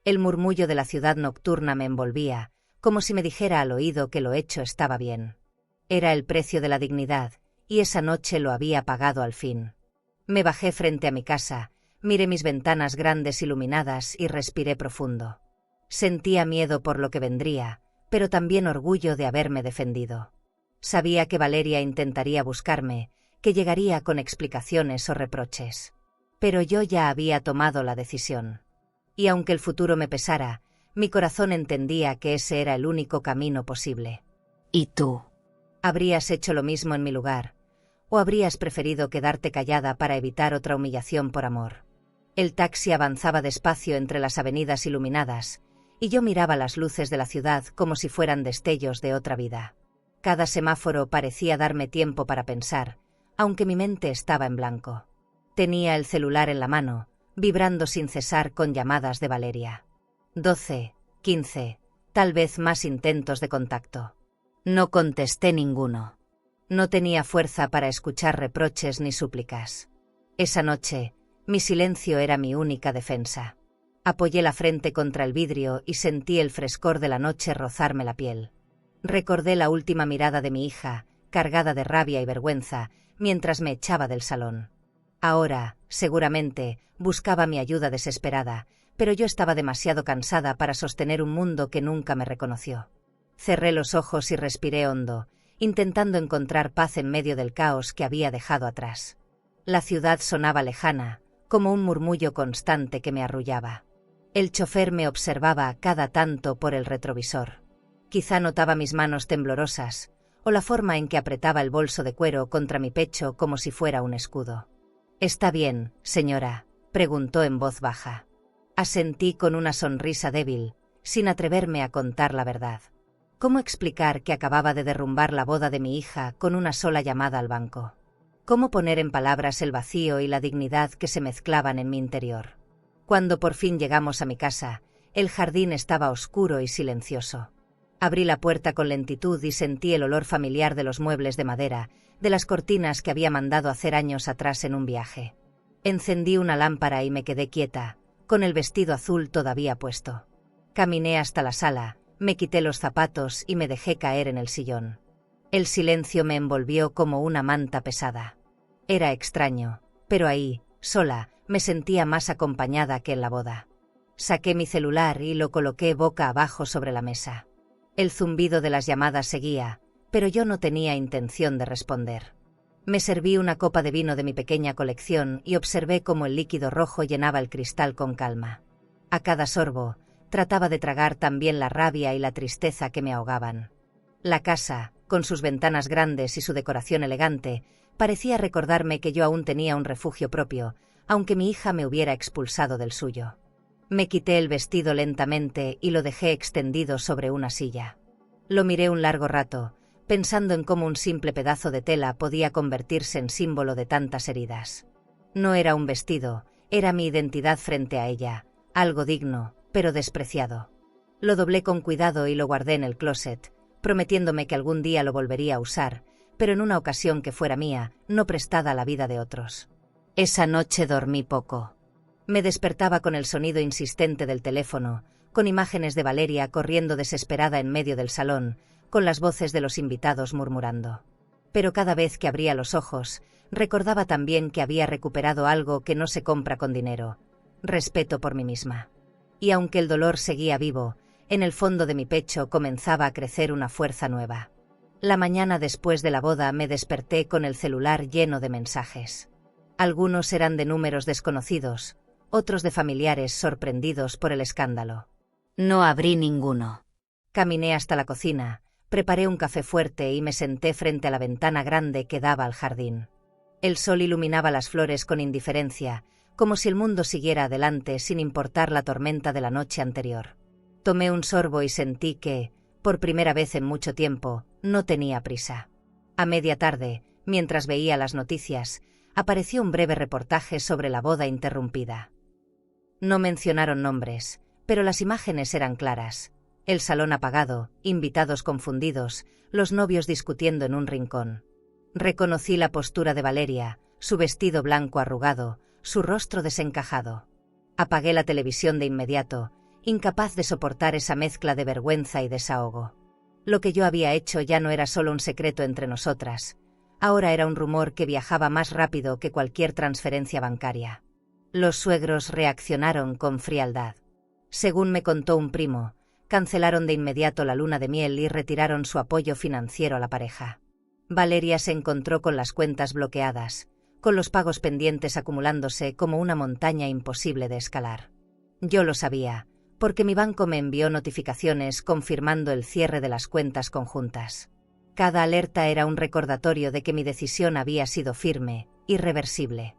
El murmullo de la ciudad nocturna me envolvía, como si me dijera al oído que lo hecho estaba bien. Era el precio de la dignidad, y esa noche lo había pagado al fin. Me bajé frente a mi casa, miré mis ventanas grandes iluminadas y respiré profundo. Sentía miedo por lo que vendría, pero también orgullo de haberme defendido. Sabía que Valeria intentaría buscarme, que llegaría con explicaciones o reproches. Pero yo ya había tomado la decisión. Y aunque el futuro me pesara, mi corazón entendía que ese era el único camino posible. ¿Y tú? ¿Habrías hecho lo mismo en mi lugar? ¿O habrías preferido quedarte callada para evitar otra humillación por amor? El taxi avanzaba despacio entre las avenidas iluminadas, y yo miraba las luces de la ciudad como si fueran destellos de otra vida. Cada semáforo parecía darme tiempo para pensar, aunque mi mente estaba en blanco. Tenía el celular en la mano, vibrando sin cesar con llamadas de Valeria. 12, 15, tal vez más intentos de contacto. No contesté ninguno. No tenía fuerza para escuchar reproches ni súplicas. Esa noche, mi silencio era mi única defensa. Apoyé la frente contra el vidrio y sentí el frescor de la noche rozarme la piel. Recordé la última mirada de mi hija, cargada de rabia y vergüenza, mientras me echaba del salón. Ahora, seguramente, buscaba mi ayuda desesperada, pero yo estaba demasiado cansada para sostener un mundo que nunca me reconoció. Cerré los ojos y respiré hondo, intentando encontrar paz en medio del caos que había dejado atrás. La ciudad sonaba lejana, como un murmullo constante que me arrullaba. El chofer me observaba cada tanto por el retrovisor. Quizá notaba mis manos temblorosas, o la forma en que apretaba el bolso de cuero contra mi pecho como si fuera un escudo. «¿Está bien, señora?», preguntó en voz baja. Asentí con una sonrisa débil, sin atreverme a contar la verdad. ¿Cómo explicar que acababa de derrumbar la boda de mi hija con una sola llamada al banco? ¿Cómo poner en palabras el vacío y la dignidad que se mezclaban en mi interior? Cuando por fin llegamos a mi casa, el jardín estaba oscuro y silencioso. Abrí la puerta con lentitud y sentí el olor familiar de los muebles de madera, de las cortinas que había mandado hacer años atrás en un viaje. Encendí una lámpara y me quedé quieta, con el vestido azul todavía puesto. Caminé hasta la sala, me quité los zapatos y me dejé caer en el sillón. El silencio me envolvió como una manta pesada. Era extraño, pero ahí, sola, me sentía más acompañada que en la boda. Saqué mi celular y lo coloqué boca abajo sobre la mesa. El zumbido de las llamadas seguía, pero yo no tenía intención de responder. Me serví una copa de vino de mi pequeña colección y observé cómo el líquido rojo llenaba el cristal con calma. A cada sorbo, trataba de tragar también la rabia y la tristeza que me ahogaban. La casa, con sus ventanas grandes y su decoración elegante, parecía recordarme que yo aún tenía un refugio propio, aunque mi hija me hubiera expulsado del suyo. Me quité el vestido lentamente y lo dejé extendido sobre una silla. Lo miré un largo rato, pensando en cómo un simple pedazo de tela podía convertirse en símbolo de tantas heridas. No era un vestido, era mi identidad frente a ella, algo digno, pero despreciado. Lo doblé con cuidado y lo guardé en el closet, prometiéndome que algún día lo volvería a usar, pero en una ocasión que fuera mía, no prestada a la vida de otros. Esa noche dormí poco. Me despertaba con el sonido insistente del teléfono, con imágenes de Valeria corriendo desesperada en medio del salón, con las voces de los invitados murmurando. Pero cada vez que abría los ojos, recordaba también que había recuperado algo que no se compra con dinero: respeto por mí misma. Y aunque el dolor seguía vivo, en el fondo de mi pecho comenzaba a crecer una fuerza nueva. La mañana después de la boda me desperté con el celular lleno de mensajes. Algunos eran de números desconocidos, otros de familiares sorprendidos por el escándalo. No abrí ninguno. Caminé hasta la cocina, preparé un café fuerte y me senté frente a la ventana grande que daba al jardín. El sol iluminaba las flores con indiferencia, como si el mundo siguiera adelante sin importar la tormenta de la noche anterior. Tomé un sorbo y sentí que, por primera vez en mucho tiempo, no tenía prisa. A media tarde, mientras veía las noticias, apareció un breve reportaje sobre la boda interrumpida. No mencionaron nombres, pero las imágenes eran claras. El salón apagado, invitados confundidos, los novios discutiendo en un rincón. Reconocí la postura de Valeria, su vestido blanco arrugado, su rostro desencajado. Apagué la televisión de inmediato, incapaz de soportar esa mezcla de vergüenza y desahogo. Lo que yo había hecho ya no era solo un secreto entre nosotras, ahora era un rumor que viajaba más rápido que cualquier transferencia bancaria. Los suegros reaccionaron con frialdad. Según me contó un primo, cancelaron de inmediato la luna de miel y retiraron su apoyo financiero a la pareja. Valeria se encontró con las cuentas bloqueadas, con los pagos pendientes acumulándose como una montaña imposible de escalar. Yo lo sabía, porque mi banco me envió notificaciones confirmando el cierre de las cuentas conjuntas. Cada alerta era un recordatorio de que mi decisión había sido firme, irreversible.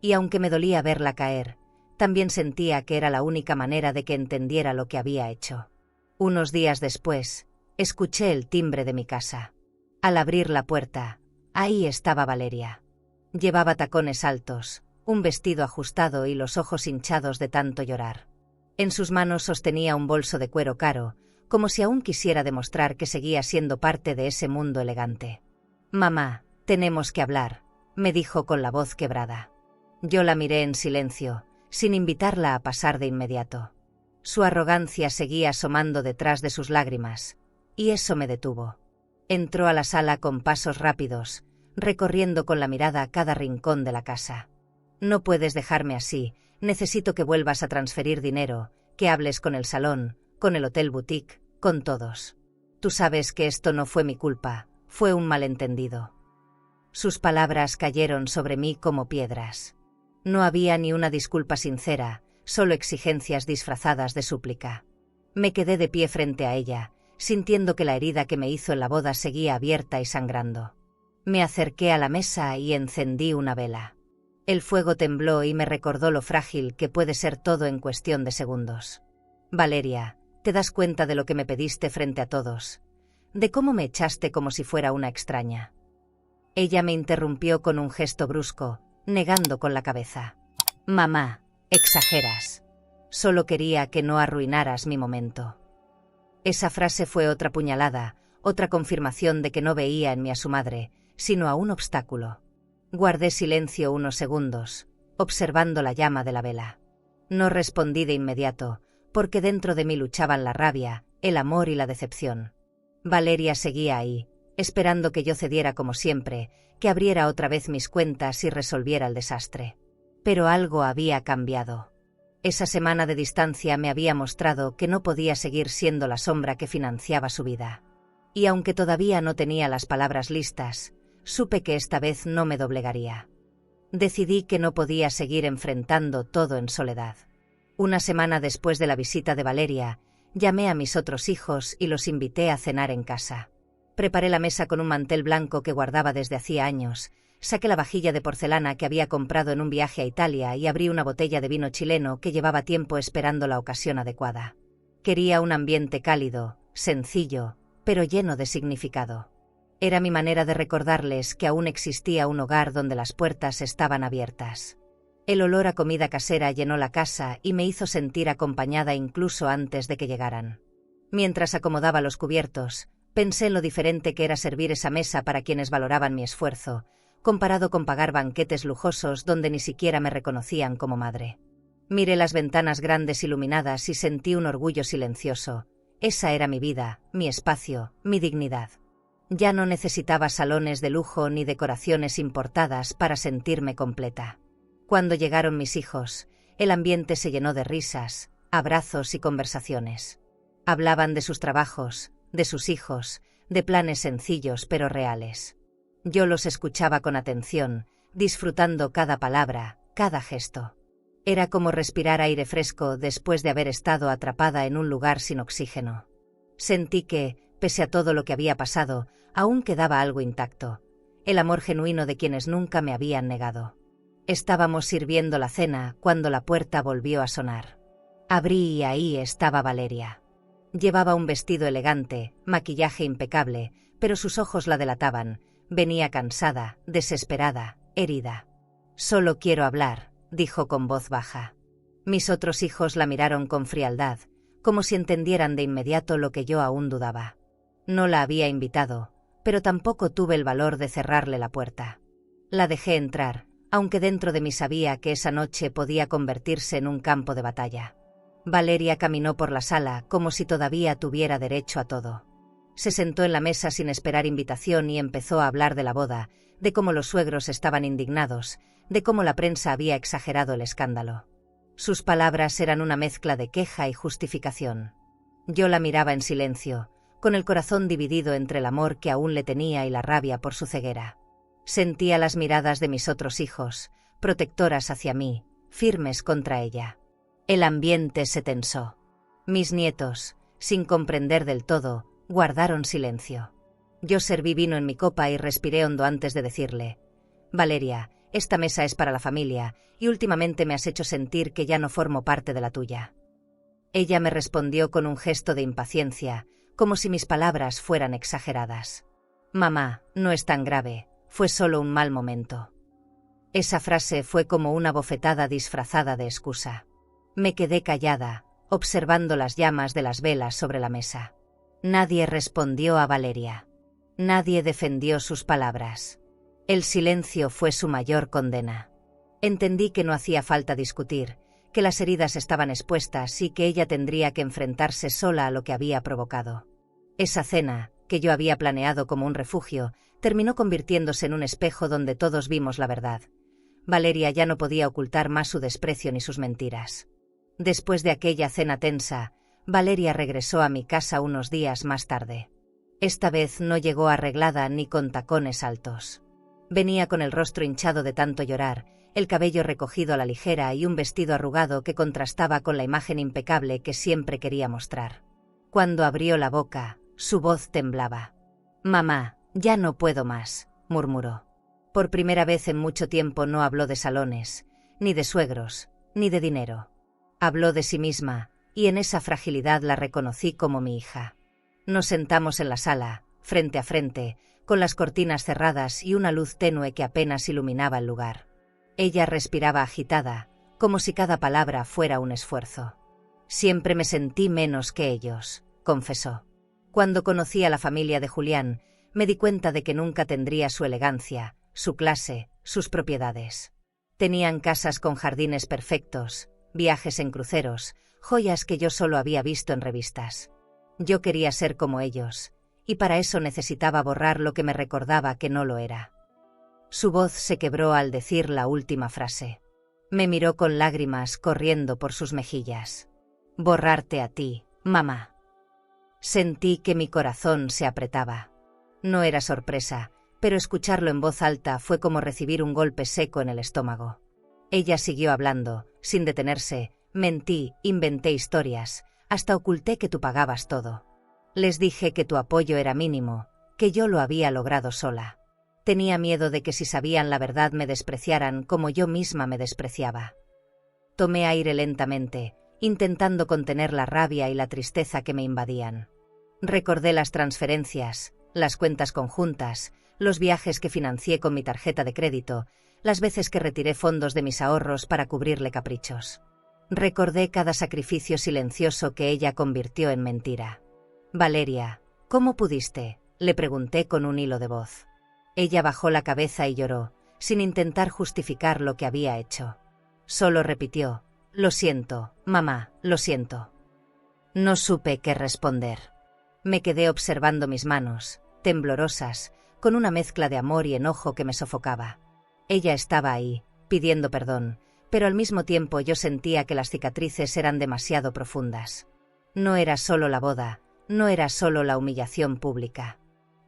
Y aunque me dolía verla caer, también sentía que era la única manera de que entendiera lo que había hecho. Unos días después, escuché el timbre de mi casa. Al abrir la puerta, ahí estaba Valeria. Llevaba tacones altos, un vestido ajustado y los ojos hinchados de tanto llorar. En sus manos sostenía un bolso de cuero caro, como si aún quisiera demostrar que seguía siendo parte de ese mundo elegante. «Mamá, tenemos que hablar», me dijo con la voz quebrada. Yo la miré en silencio, sin invitarla a pasar de inmediato. Su arrogancia seguía asomando detrás de sus lágrimas, y eso me detuvo. Entró a la sala con pasos rápidos, recorriendo con la mirada cada rincón de la casa. «No puedes dejarme así, necesito que vuelvas a transferir dinero, que hables con el salón, con el hotel boutique, con todos. Tú sabes que esto no fue mi culpa, fue un malentendido». Sus palabras cayeron sobre mí como piedras. No había ni una disculpa sincera, solo exigencias disfrazadas de súplica. Me quedé de pie frente a ella, sintiendo que la herida que me hizo en la boda seguía abierta y sangrando. Me acerqué a la mesa y encendí una vela. El fuego tembló y me recordó lo frágil que puede ser todo en cuestión de segundos. «Valeria, ¿te das cuenta de lo que me pediste frente a todos? De cómo me echaste como si fuera una extraña». Ella me interrumpió con un gesto brusco, negando con la cabeza. «Mamá, exageras. Solo quería que no arruinaras mi momento». Esa frase fue otra puñalada, otra confirmación de que no veía en mí a su madre, sino a un obstáculo. Guardé silencio unos segundos, observando la llama de la vela. No respondí de inmediato, porque dentro de mí luchaban la rabia, el amor y la decepción. Valeria seguía ahí, esperando que yo cediera como siempre, que abriera otra vez mis cuentas y resolviera el desastre. Pero algo había cambiado. Esa semana de distancia me había mostrado que no podía seguir siendo la sombra que financiaba su vida. Y aunque todavía no tenía las palabras listas, supe que esta vez no me doblegaría. Decidí que no podía seguir enfrentando todo en soledad. Una semana después de la visita de Valeria, llamé a mis otros hijos y los invité a cenar en casa. Preparé la mesa con un mantel blanco que guardaba desde hacía años, saqué la vajilla de porcelana que había comprado en un viaje a Italia y abrí una botella de vino chileno que llevaba tiempo esperando la ocasión adecuada. Quería un ambiente cálido, sencillo, pero lleno de significado. Era mi manera de recordarles que aún existía un hogar donde las puertas estaban abiertas. El olor a comida casera llenó la casa y me hizo sentir acompañada incluso antes de que llegaran. Mientras acomodaba los cubiertos, pensé en lo diferente que era servir esa mesa para quienes valoraban mi esfuerzo, comparado con pagar banquetes lujosos donde ni siquiera me reconocían como madre. Miré las ventanas grandes iluminadas y sentí un orgullo silencioso. Esa era mi vida, mi espacio, mi dignidad. Ya no necesitaba salones de lujo ni decoraciones importadas para sentirme completa. Cuando llegaron mis hijos, el ambiente se llenó de risas, abrazos y conversaciones. Hablaban de sus trabajos, de sus hijos, de planes sencillos pero reales. Yo los escuchaba con atención, disfrutando cada palabra, cada gesto. Era como respirar aire fresco después de haber estado atrapada en un lugar sin oxígeno. Sentí que, pese a todo lo que había pasado, aún quedaba algo intacto, el amor genuino de quienes nunca me habían negado. Estábamos sirviendo la cena cuando la puerta volvió a sonar. Abrí y ahí estaba Valeria. Llevaba un vestido elegante, maquillaje impecable, pero sus ojos la delataban. Venía cansada, desesperada, herida. «Solo quiero hablar», dijo con voz baja. Mis otros hijos la miraron con frialdad, como si entendieran de inmediato lo que yo aún dudaba. No la había invitado, pero tampoco tuve el valor de cerrarle la puerta. La dejé entrar, aunque dentro de mí sabía que esa noche podía convertirse en un campo de batalla. Valeria caminó por la sala como si todavía tuviera derecho a todo. Se sentó en la mesa sin esperar invitación y empezó a hablar de la boda, de cómo los suegros estaban indignados, de cómo la prensa había exagerado el escándalo. Sus palabras eran una mezcla de queja y justificación. Yo la miraba en silencio, con el corazón dividido entre el amor que aún le tenía y la rabia por su ceguera. Sentía las miradas de mis otros hijos, protectoras hacia mí, firmes contra ella. El ambiente se tensó. Mis nietos, sin comprender del todo, guardaron silencio. Yo serví vino en mi copa y respiré hondo antes de decirle: Valeria, esta mesa es para la familia, y últimamente me has hecho sentir que ya no formo parte de la tuya. Ella me respondió con un gesto de impaciencia, como si mis palabras fueran exageradas. Mamá, no es tan grave, fue solo un mal momento. Esa frase fue como una bofetada disfrazada de excusa. Me quedé callada, observando las llamas de las velas sobre la mesa. Nadie respondió a Valeria. Nadie defendió sus palabras. El silencio fue su mayor condena. Entendí que no hacía falta discutir, que las heridas estaban expuestas y que ella tendría que enfrentarse sola a lo que había provocado. Esa cena, que yo había planeado como un refugio, terminó convirtiéndose en un espejo donde todos vimos la verdad. Valeria ya no podía ocultar más su desprecio ni sus mentiras. Después de aquella cena tensa, Valeria regresó a mi casa unos días más tarde. Esta vez no llegó arreglada ni con tacones altos. Venía con el rostro hinchado de tanto llorar, el cabello recogido a la ligera y un vestido arrugado que contrastaba con la imagen impecable que siempre quería mostrar. Cuando abrió la boca, su voz temblaba. «Mamá, ya no puedo más», murmuró. Por primera vez en mucho tiempo no habló de salones, ni de suegros, ni de dinero. Habló de sí misma, y en esa fragilidad la reconocí como mi hija. Nos sentamos en la sala, frente a frente, con las cortinas cerradas y una luz tenue que apenas iluminaba el lugar. Ella respiraba agitada, como si cada palabra fuera un esfuerzo. Siempre me sentí menos que ellos, confesó. Cuando conocí a la familia de Julián, me di cuenta de que nunca tendría su elegancia, su clase, sus propiedades. Tenían casas con jardines perfectos, viajes en cruceros, joyas que yo solo había visto en revistas. Yo quería ser como ellos, y para eso necesitaba borrar lo que me recordaba que no lo era. Su voz se quebró al decir la última frase. Me miró con lágrimas corriendo por sus mejillas. «Borrarte a ti, mamá». Sentí que mi corazón se apretaba. No era sorpresa, pero escucharlo en voz alta fue como recibir un golpe seco en el estómago. Ella siguió hablando, sin detenerse. Mentí, inventé historias, hasta oculté que tú pagabas todo. Les dije que tu apoyo era mínimo, que yo lo había logrado sola. Tenía miedo de que si sabían la verdad me despreciaran como yo misma me despreciaba. Tomé aire lentamente, intentando contener la rabia y la tristeza que me invadían. Recordé las transferencias, las cuentas conjuntas, los viajes que financié con mi tarjeta de crédito, las veces que retiré fondos de mis ahorros para cubrirle caprichos. Recordé cada sacrificio silencioso que ella convirtió en mentira. «Valeria, ¿cómo pudiste?», le pregunté con un hilo de voz. Ella bajó la cabeza y lloró, sin intentar justificar lo que había hecho. Solo repitió: «Lo siento, mamá, lo siento». No supe qué responder. Me quedé observando mis manos, temblorosas, con una mezcla de amor y enojo que me sofocaba. Ella estaba ahí, pidiendo perdón, pero al mismo tiempo yo sentía que las cicatrices eran demasiado profundas. No era solo la boda, no era solo la humillación pública.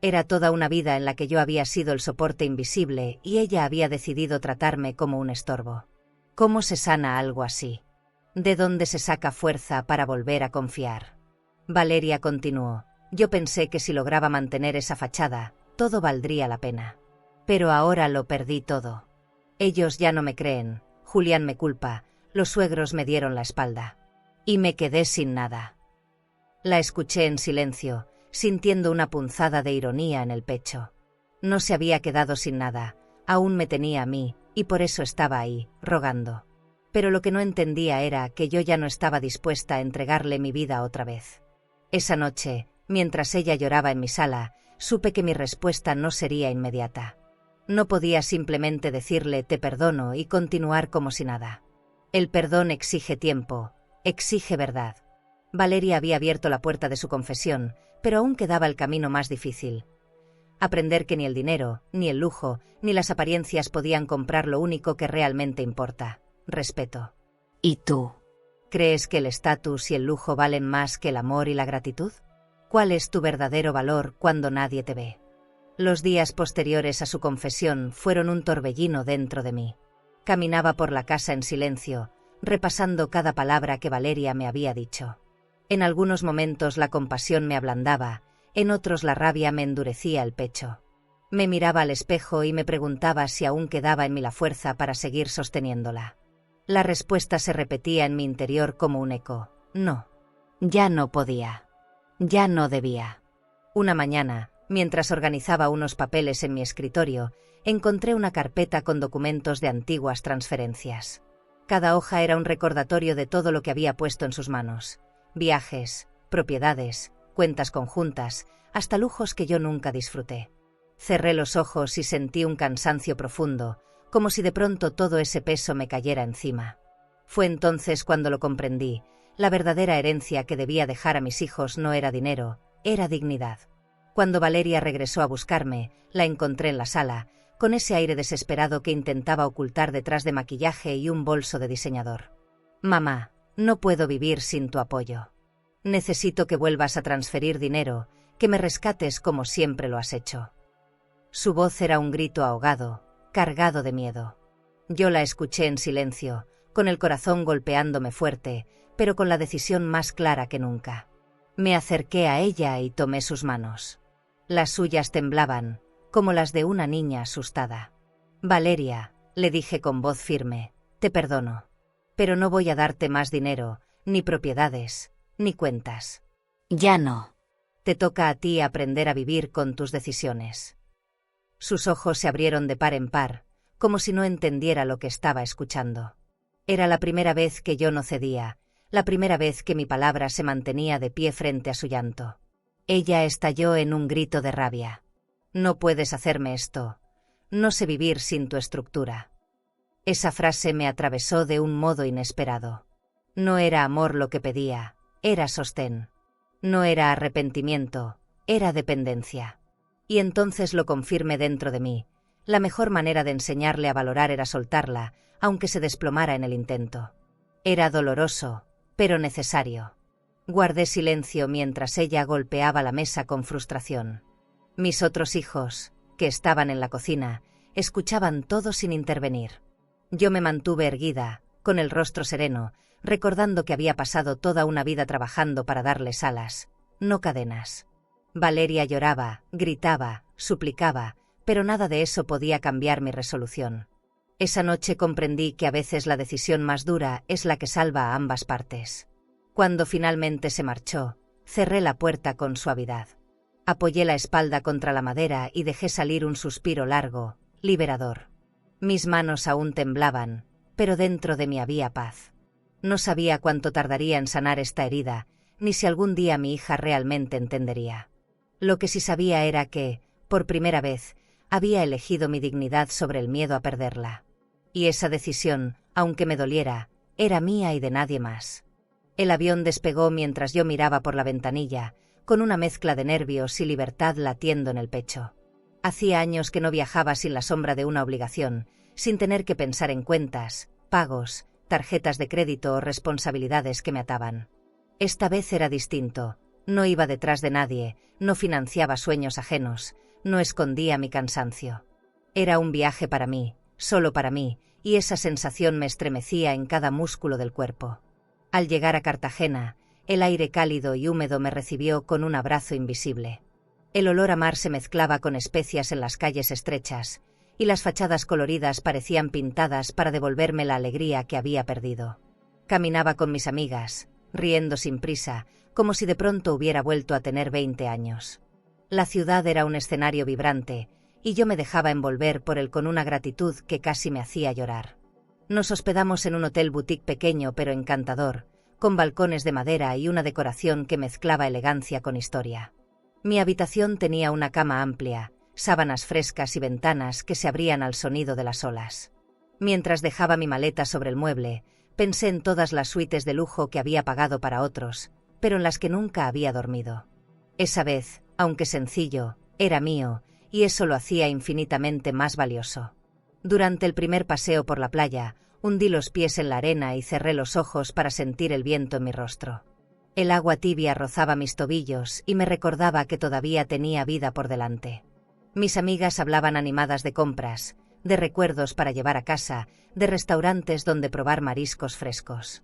Era toda una vida en la que yo había sido el soporte invisible y ella había decidido tratarme como un estorbo. ¿Cómo se sana algo así? ¿De dónde se saca fuerza para volver a confiar? Valeria continuó: yo pensé que si lograba mantener esa fachada, todo valdría la pena. Pero ahora lo perdí todo. Ellos ya no me creen, Julián me culpa, los suegros me dieron la espalda. Y me quedé sin nada. La escuché en silencio, sintiendo una punzada de ironía en el pecho. No se había quedado sin nada, aún me tenía a mí, y por eso estaba ahí, rogando. Pero lo que no entendía era que yo ya no estaba dispuesta a entregarle mi vida otra vez. Esa noche, mientras ella lloraba en mi sala, supe que mi respuesta no sería inmediata. No podía simplemente decirle te perdono y continuar como si nada. El perdón exige tiempo, Exige verdad. Valeria había abierto la puerta de su confesión, pero aún quedaba el camino más difícil. Aprender que ni el dinero, ni el lujo, ni las apariencias podían comprar lo único que realmente importa: respeto. ¿Y tú? ¿Crees que el estatus y el lujo valen más que el amor y la gratitud? ¿Cuál es tu verdadero valor cuando nadie te ve? Los días posteriores a su confesión fueron un torbellino dentro de mí. Caminaba por la casa en silencio, repasando cada palabra que Valeria me había dicho. En algunos momentos la compasión me ablandaba, en otros la rabia me endurecía el pecho. Me miraba al espejo y me preguntaba si aún quedaba en mí la fuerza para seguir sosteniéndola. La respuesta se repetía en mi interior como un eco: no. Ya no podía. Ya no debía. Una mañana, mientras organizaba unos papeles en mi escritorio, encontré una carpeta con documentos de antiguas transferencias. Cada hoja era un recordatorio de todo lo que había puesto en sus manos: viajes, propiedades, cuentas conjuntas, hasta lujos que yo nunca disfruté. Cerré los ojos y sentí un cansancio profundo, como si de pronto todo ese peso me cayera encima. Fue entonces cuando lo comprendí: la verdadera herencia que debía dejar a mis hijos no era dinero, era dignidad. Cuando Valeria regresó a buscarme, la encontré en la sala, con ese aire desesperado que intentaba ocultar detrás de maquillaje y un bolso de diseñador. «Mamá, no puedo vivir sin tu apoyo. Necesito que vuelvas a transferir dinero, que me rescates como siempre lo has hecho». Su voz era un grito ahogado, cargado de miedo. Yo la escuché en silencio, con el corazón golpeándome fuerte, pero con la decisión más clara que nunca. Me acerqué a ella y tomé sus manos. Las suyas temblaban, como las de una niña asustada. «Valeria», le dije con voz firme, «te perdono. Pero no voy a darte más dinero, ni propiedades, ni cuentas. Ya no. Te toca a ti aprender a vivir con tus decisiones». Sus ojos se abrieron de par en par, como si no entendiera lo que estaba escuchando. Era la primera vez que yo no cedía, la primera vez que mi palabra se mantenía de pie frente a su llanto. Ella estalló en un grito de rabia. «No puedes hacerme esto. No sé vivir sin tu estructura». Esa frase me atravesó de un modo inesperado. No era amor lo que pedía, era sostén. No era arrepentimiento, era dependencia. Y entonces lo confirmé dentro de mí: la mejor manera de enseñarle a valorar era soltarla, aunque se desplomara en el intento. Era doloroso, pero necesario. Guardé silencio mientras ella golpeaba la mesa con frustración. Mis otros hijos, que estaban en la cocina, escuchaban todo sin intervenir. Yo me mantuve erguida, con el rostro sereno, recordando que había pasado toda una vida trabajando para darles alas, no cadenas. Valeria lloraba, gritaba, suplicaba, pero nada de eso podía cambiar mi resolución. Esa noche comprendí que a veces la decisión más dura es la que salva a ambas partes. Cuando finalmente se marchó, cerré la puerta con suavidad. Apoyé la espalda contra la madera y dejé salir un suspiro largo, liberador. Mis manos aún temblaban, pero dentro de mí había paz. No sabía cuánto tardaría en sanar esta herida, ni si algún día mi hija realmente entendería. Lo que sí sabía era que, por primera vez, había elegido mi dignidad sobre el miedo a perderla. Y esa decisión, aunque me doliera, era mía y de nadie más. El avión despegó mientras yo miraba por la ventanilla, con una mezcla de nervios y libertad latiendo en el pecho. Hacía años que no viajaba sin la sombra de una obligación, sin tener que pensar en cuentas, pagos, tarjetas de crédito o responsabilidades que me ataban. Esta vez era distinto. No iba detrás de nadie, no financiaba sueños ajenos, no escondía mi cansancio. Era un viaje para mí, solo para mí, y esa sensación me estremecía en cada músculo del cuerpo. Al llegar a Cartagena, el aire cálido y húmedo me recibió con un abrazo invisible. El olor a mar se mezclaba con especias en las calles estrechas, y las fachadas coloridas parecían pintadas para devolverme la alegría que había perdido. Caminaba con mis amigas, riendo sin prisa, como si de pronto hubiera vuelto a tener 20 años. La ciudad era un escenario vibrante, y yo me dejaba envolver por él con una gratitud que casi me hacía llorar. Nos hospedamos en un hotel boutique pequeño pero encantador, con balcones de madera y una decoración que mezclaba elegancia con historia. Mi habitación tenía una cama amplia, sábanas frescas y ventanas que se abrían al sonido de las olas. Mientras dejaba mi maleta sobre el mueble, Pensé en todas las suites de lujo que había pagado para otros, pero en las que nunca había dormido. Esa vez, aunque sencillo, era mío, y eso lo hacía infinitamente más valioso. Durante el primer paseo por la playa, hundí los pies en la arena y cerré los ojos para sentir el viento en mi rostro. El agua tibia rozaba mis tobillos y me recordaba que todavía tenía vida por delante. Mis amigas hablaban animadas de compras, de recuerdos para llevar a casa, de restaurantes donde probar mariscos frescos.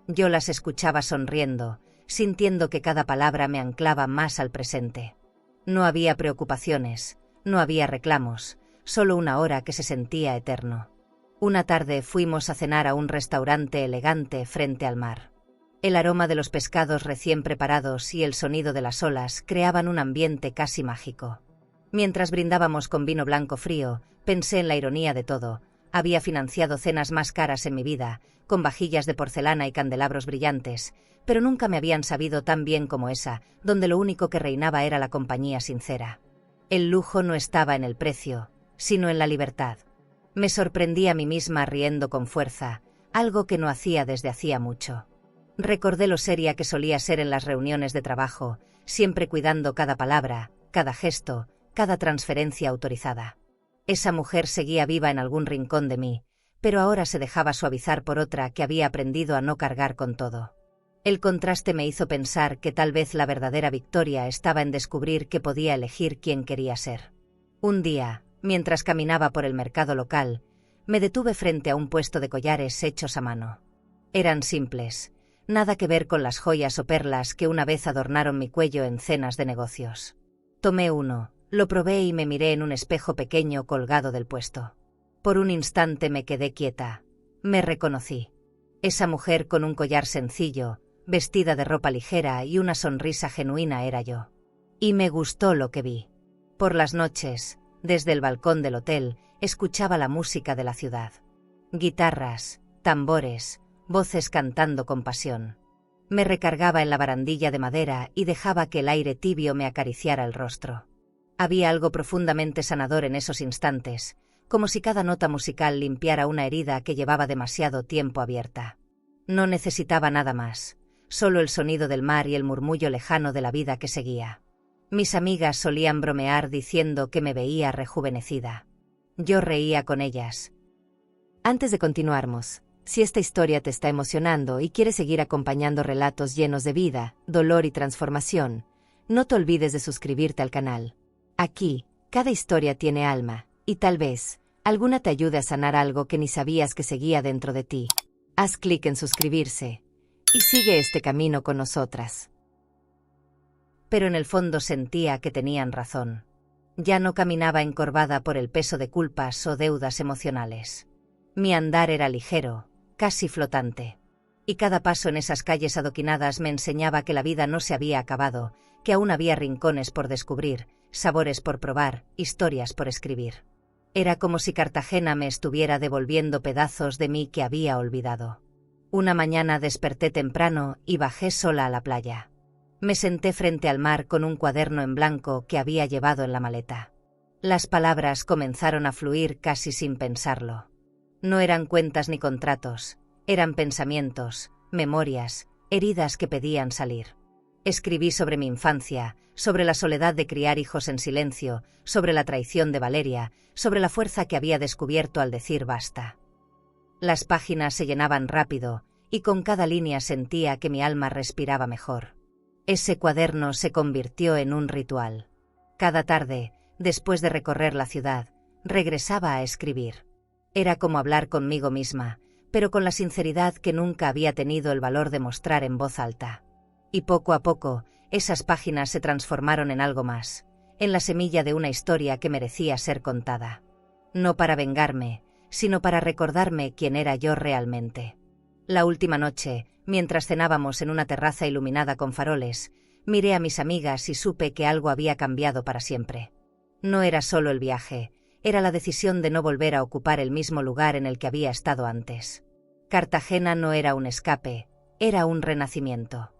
Yo las escuchaba sonriendo, sintiendo que cada palabra me anclaba más al presente. No había preocupaciones, no había reclamos, solo una hora que se sentía eterno. Una tarde fuimos a cenar a un restaurante elegante frente al mar. El aroma de los pescados recién preparados y el sonido de las olas creaban un ambiente casi mágico. Mientras brindábamos con vino blanco frío, pensé en la ironía de todo. Había financiado cenas más caras en mi vida, con vajillas de porcelana y candelabros brillantes, pero nunca me habían sabido tan bien como esa, donde lo único que reinaba era la compañía sincera. El lujo no estaba en el precio, sino en la libertad. Me sorprendí a mí misma riendo con fuerza, algo que no hacía desde hacía mucho. Recordé lo seria que solía ser en las reuniones de trabajo, siempre cuidando cada palabra, cada gesto, cada transferencia autorizada. Esa mujer seguía viva en algún rincón de mí, pero ahora se dejaba suavizar por otra que había aprendido a no cargar con todo. El contraste me hizo pensar que tal vez la verdadera victoria estaba en descubrir que podía elegir quién quería ser. Un día, mientras caminaba por el mercado local, me detuve frente a un puesto de collares hechos a mano. Eran simples, nada que ver con las joyas o perlas que una vez adornaron mi cuello en cenas de negocios. Tomé uno, lo probé y me miré en un espejo pequeño colgado del puesto. Por un instante me quedé quieta. Me reconocí. Esa mujer con un collar sencillo, vestida de ropa ligera y una sonrisa genuina era yo. Y me gustó lo que vi. Por las noches, desde el balcón del hotel, escuchaba la música de la ciudad. Guitarras, tambores, voces cantando con pasión. Me recargaba en la barandilla de madera y dejaba que el aire tibio me acariciara el rostro. Había algo profundamente sanador en esos instantes, como si cada nota musical limpiara una herida que llevaba demasiado tiempo abierta. No necesitaba nada más, solo el sonido del mar y el murmullo lejano de la vida que seguía. Mis amigas solían bromear diciendo que me veía rejuvenecida. Yo reía con ellas. Antes de continuarmos, si esta historia te está emocionando y quieres seguir acompañando relatos llenos de vida, dolor y transformación, no te olvides de suscribirte al canal. Aquí, cada historia tiene alma, y tal vez, alguna te ayude a sanar algo que ni sabías que seguía dentro de ti. Haz clic en suscribirse, y sigue este camino con nosotras. Pero en el fondo sentía que tenían razón. Ya no caminaba encorvada por el peso de culpas o deudas emocionales. Mi andar era ligero, casi flotante. Y cada paso en esas calles adoquinadas me enseñaba que la vida no se había acabado, que aún había rincones por descubrir, sabores por probar, historias por escribir. Era como si Cartagena me estuviera devolviendo pedazos de mí que había olvidado. Una mañana desperté temprano y bajé sola a la playa. Me senté frente al mar con un cuaderno en blanco que había llevado en la maleta. Las palabras comenzaron a fluir casi sin pensarlo. No eran cuentas ni contratos, eran pensamientos, memorias, heridas que pedían salir. Escribí sobre mi infancia, sobre la soledad de criar hijos en silencio, sobre la traición de Valeria, sobre la fuerza que había descubierto al decir basta. Las páginas se llenaban rápido, y con cada línea sentía que mi alma respiraba mejor. Ese cuaderno se convirtió en un ritual. Cada tarde, después de recorrer la ciudad, regresaba a escribir. Era como hablar conmigo misma, pero con la sinceridad que nunca había tenido el valor de mostrar en voz alta. Y poco a poco, esas páginas se transformaron en algo más, en la semilla de una historia que merecía ser contada. No para vengarme, sino para recordarme quién era yo realmente. La última noche, mientras cenábamos en una terraza iluminada con faroles, miré a mis amigas y supe que algo había cambiado para siempre. No era solo el viaje, era la decisión de no volver a ocupar el mismo lugar en el que había estado antes. Cartagena no era un escape, era un renacimiento.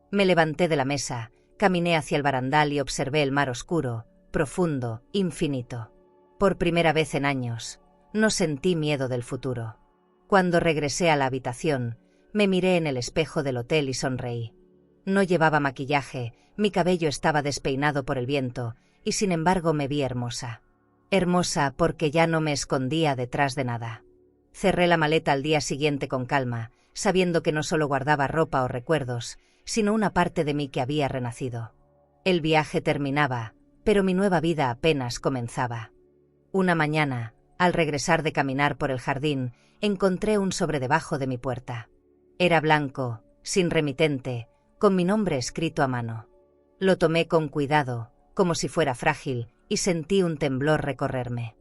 Me levanté de la mesa, caminé hacia el barandal y observé el mar oscuro, profundo, infinito. Por primera vez en años, no sentí miedo del futuro. Cuando regresé a la habitación, Me miré en el espejo del hotel y sonreí. No llevaba maquillaje, mi cabello estaba despeinado por el viento, y sin embargo me vi hermosa. Hermosa porque ya no me escondía detrás de nada. Cerré la maleta al día siguiente con calma, sabiendo que no solo guardaba ropa o recuerdos, sino una parte de mí que había renacido. El viaje terminaba, pero mi nueva vida apenas comenzaba. Una mañana, al regresar de caminar por el jardín, encontré un sobre debajo de mi puerta. Era blanco, sin remitente, con mi nombre escrito a mano. Lo tomé con cuidado, como si fuera frágil, y sentí un temblor recorrerme.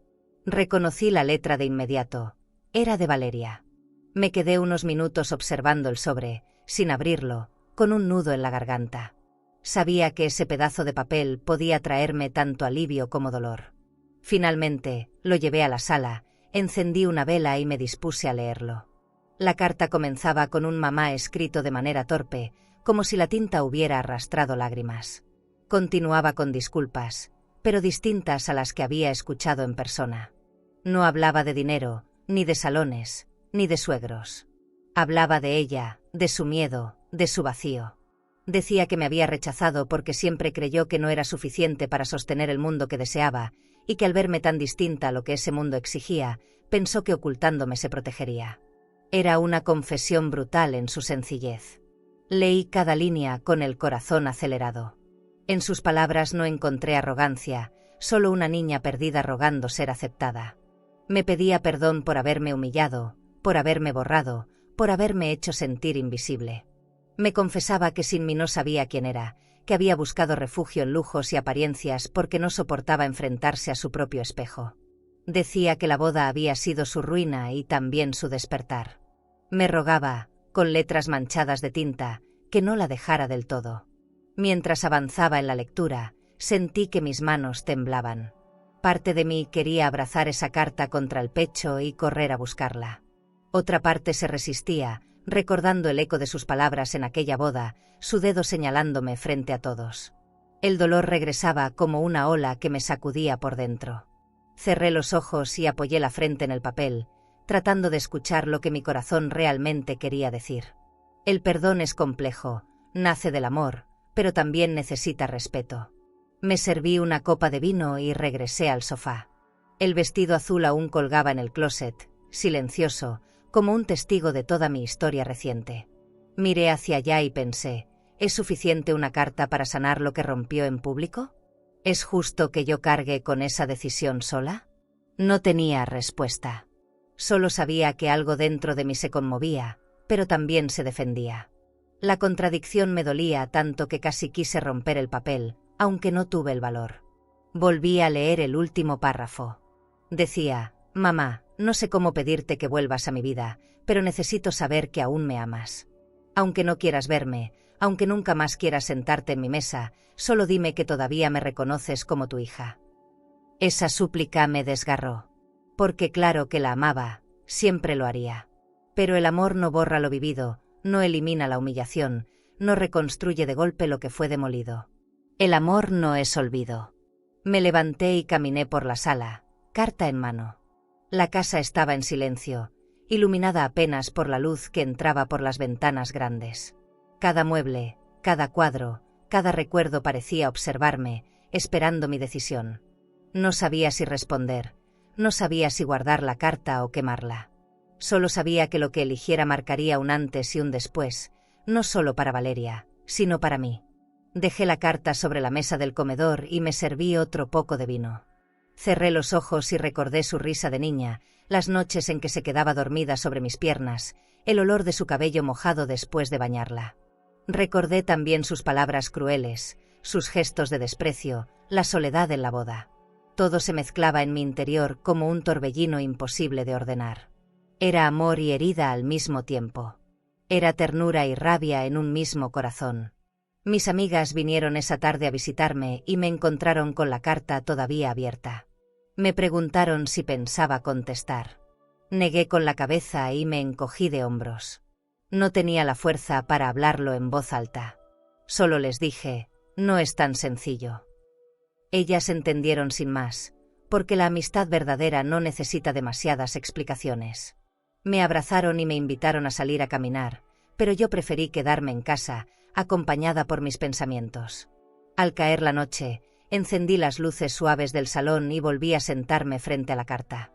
Reconocí la letra de inmediato. Era de Valeria. Me quedé unos minutos observando el sobre, sin abrirlo, con un nudo en la garganta. Sabía que ese pedazo de papel podía traerme tanto alivio como dolor. Finalmente, lo llevé a la sala, encendí una vela y me dispuse a leerlo. La carta comenzaba con un mamá escrito de manera torpe, como si la tinta hubiera arrastrado lágrimas. Continuaba con disculpas, pero distintas a las que había escuchado en persona. No hablaba de dinero, ni de salones, ni de suegros. Hablaba de ella, de su miedo, de su vacío. Decía que me había rechazado porque siempre creyó que no era suficiente para sostener el mundo que deseaba, y que al verme tan distinta a lo que ese mundo exigía, pensó que ocultándome se protegería. Era una confesión brutal en su sencillez. Leí cada línea con el corazón acelerado. En sus palabras no encontré arrogancia, solo una niña perdida rogando ser aceptada. Me pedía perdón por haberme humillado, por haberme borrado, por haberme hecho sentir invisible. Me confesaba que sin mí no sabía quién era, que había buscado refugio en lujos y apariencias porque no soportaba enfrentarse a su propio espejo. Decía que la boda había sido su ruina y también su despertar. Me rogaba, con letras manchadas de tinta, que no la dejara del todo. Mientras avanzaba en la lectura, sentí que mis manos temblaban. Parte de mí quería abrazar esa carta contra el pecho y correr a buscarla. Otra parte se resistía, recordando el eco de sus palabras en aquella boda, su dedo señalándome frente a todos. El dolor regresaba como una ola que me sacudía por dentro. Cerré los ojos y apoyé la frente en el papel, tratando de escuchar lo que mi corazón realmente quería decir. El perdón es complejo, nace del amor, pero también necesita respeto. Me serví una copa de vino y regresé al sofá. El vestido azul aún colgaba en el closet, silencioso, como un testigo de toda mi historia reciente. Miré hacia allá y pensé, ¿es suficiente una carta para sanar lo que rompió en público? ¿Es justo que yo cargue con esa decisión sola? No tenía respuesta. Solo sabía que algo dentro de mí se conmovía, pero también se defendía. La contradicción me dolía tanto que casi quise romper el papel, aunque no tuve el valor. Volví a leer el último párrafo. Decía, mamá, no sé cómo pedirte que vuelvas a mi vida, pero necesito saber que aún me amas. Aunque no quieras verme, aunque nunca más quieras sentarte en mi mesa, solo dime que todavía me reconoces como tu hija. Esa súplica me desgarró. Porque claro que la amaba, siempre lo haría. Pero el amor no borra lo vivido, no elimina la humillación, no reconstruye de golpe lo que fue demolido. El amor no es olvido. Me levanté y caminé por la sala, carta en mano. La casa estaba en silencio, iluminada apenas por la luz que entraba por las ventanas grandes. Cada mueble, cada cuadro, cada recuerdo parecía observarme, esperando mi decisión. No sabía si responder, no sabía si guardar la carta o quemarla. Solo sabía que lo que eligiera marcaría un antes y un después, no solo para Valeria, sino para mí. Dejé la carta sobre la mesa del comedor y me serví otro poco de vino. Cerré los ojos y recordé su risa de niña, las noches en que se quedaba dormida sobre mis piernas, el olor de su cabello mojado después de bañarla. Recordé también sus palabras crueles, sus gestos de desprecio, la soledad en la boda. Todo se mezclaba en mi interior como un torbellino imposible de ordenar. Era amor y herida al mismo tiempo. Era ternura y rabia en un mismo corazón. Mis amigas vinieron esa tarde a visitarme y me encontraron con la carta todavía abierta. Me preguntaron si pensaba contestar. Negué con la cabeza y me encogí de hombros. No tenía la fuerza para hablarlo en voz alta. Solo les dije, no es tan sencillo. Ellas entendieron sin más, porque la amistad verdadera no necesita demasiadas explicaciones. Me abrazaron y me invitaron a salir a caminar, pero yo preferí quedarme en casa, acompañada por mis pensamientos. Al caer la noche, encendí las luces suaves del salón y volví a sentarme frente a la carta.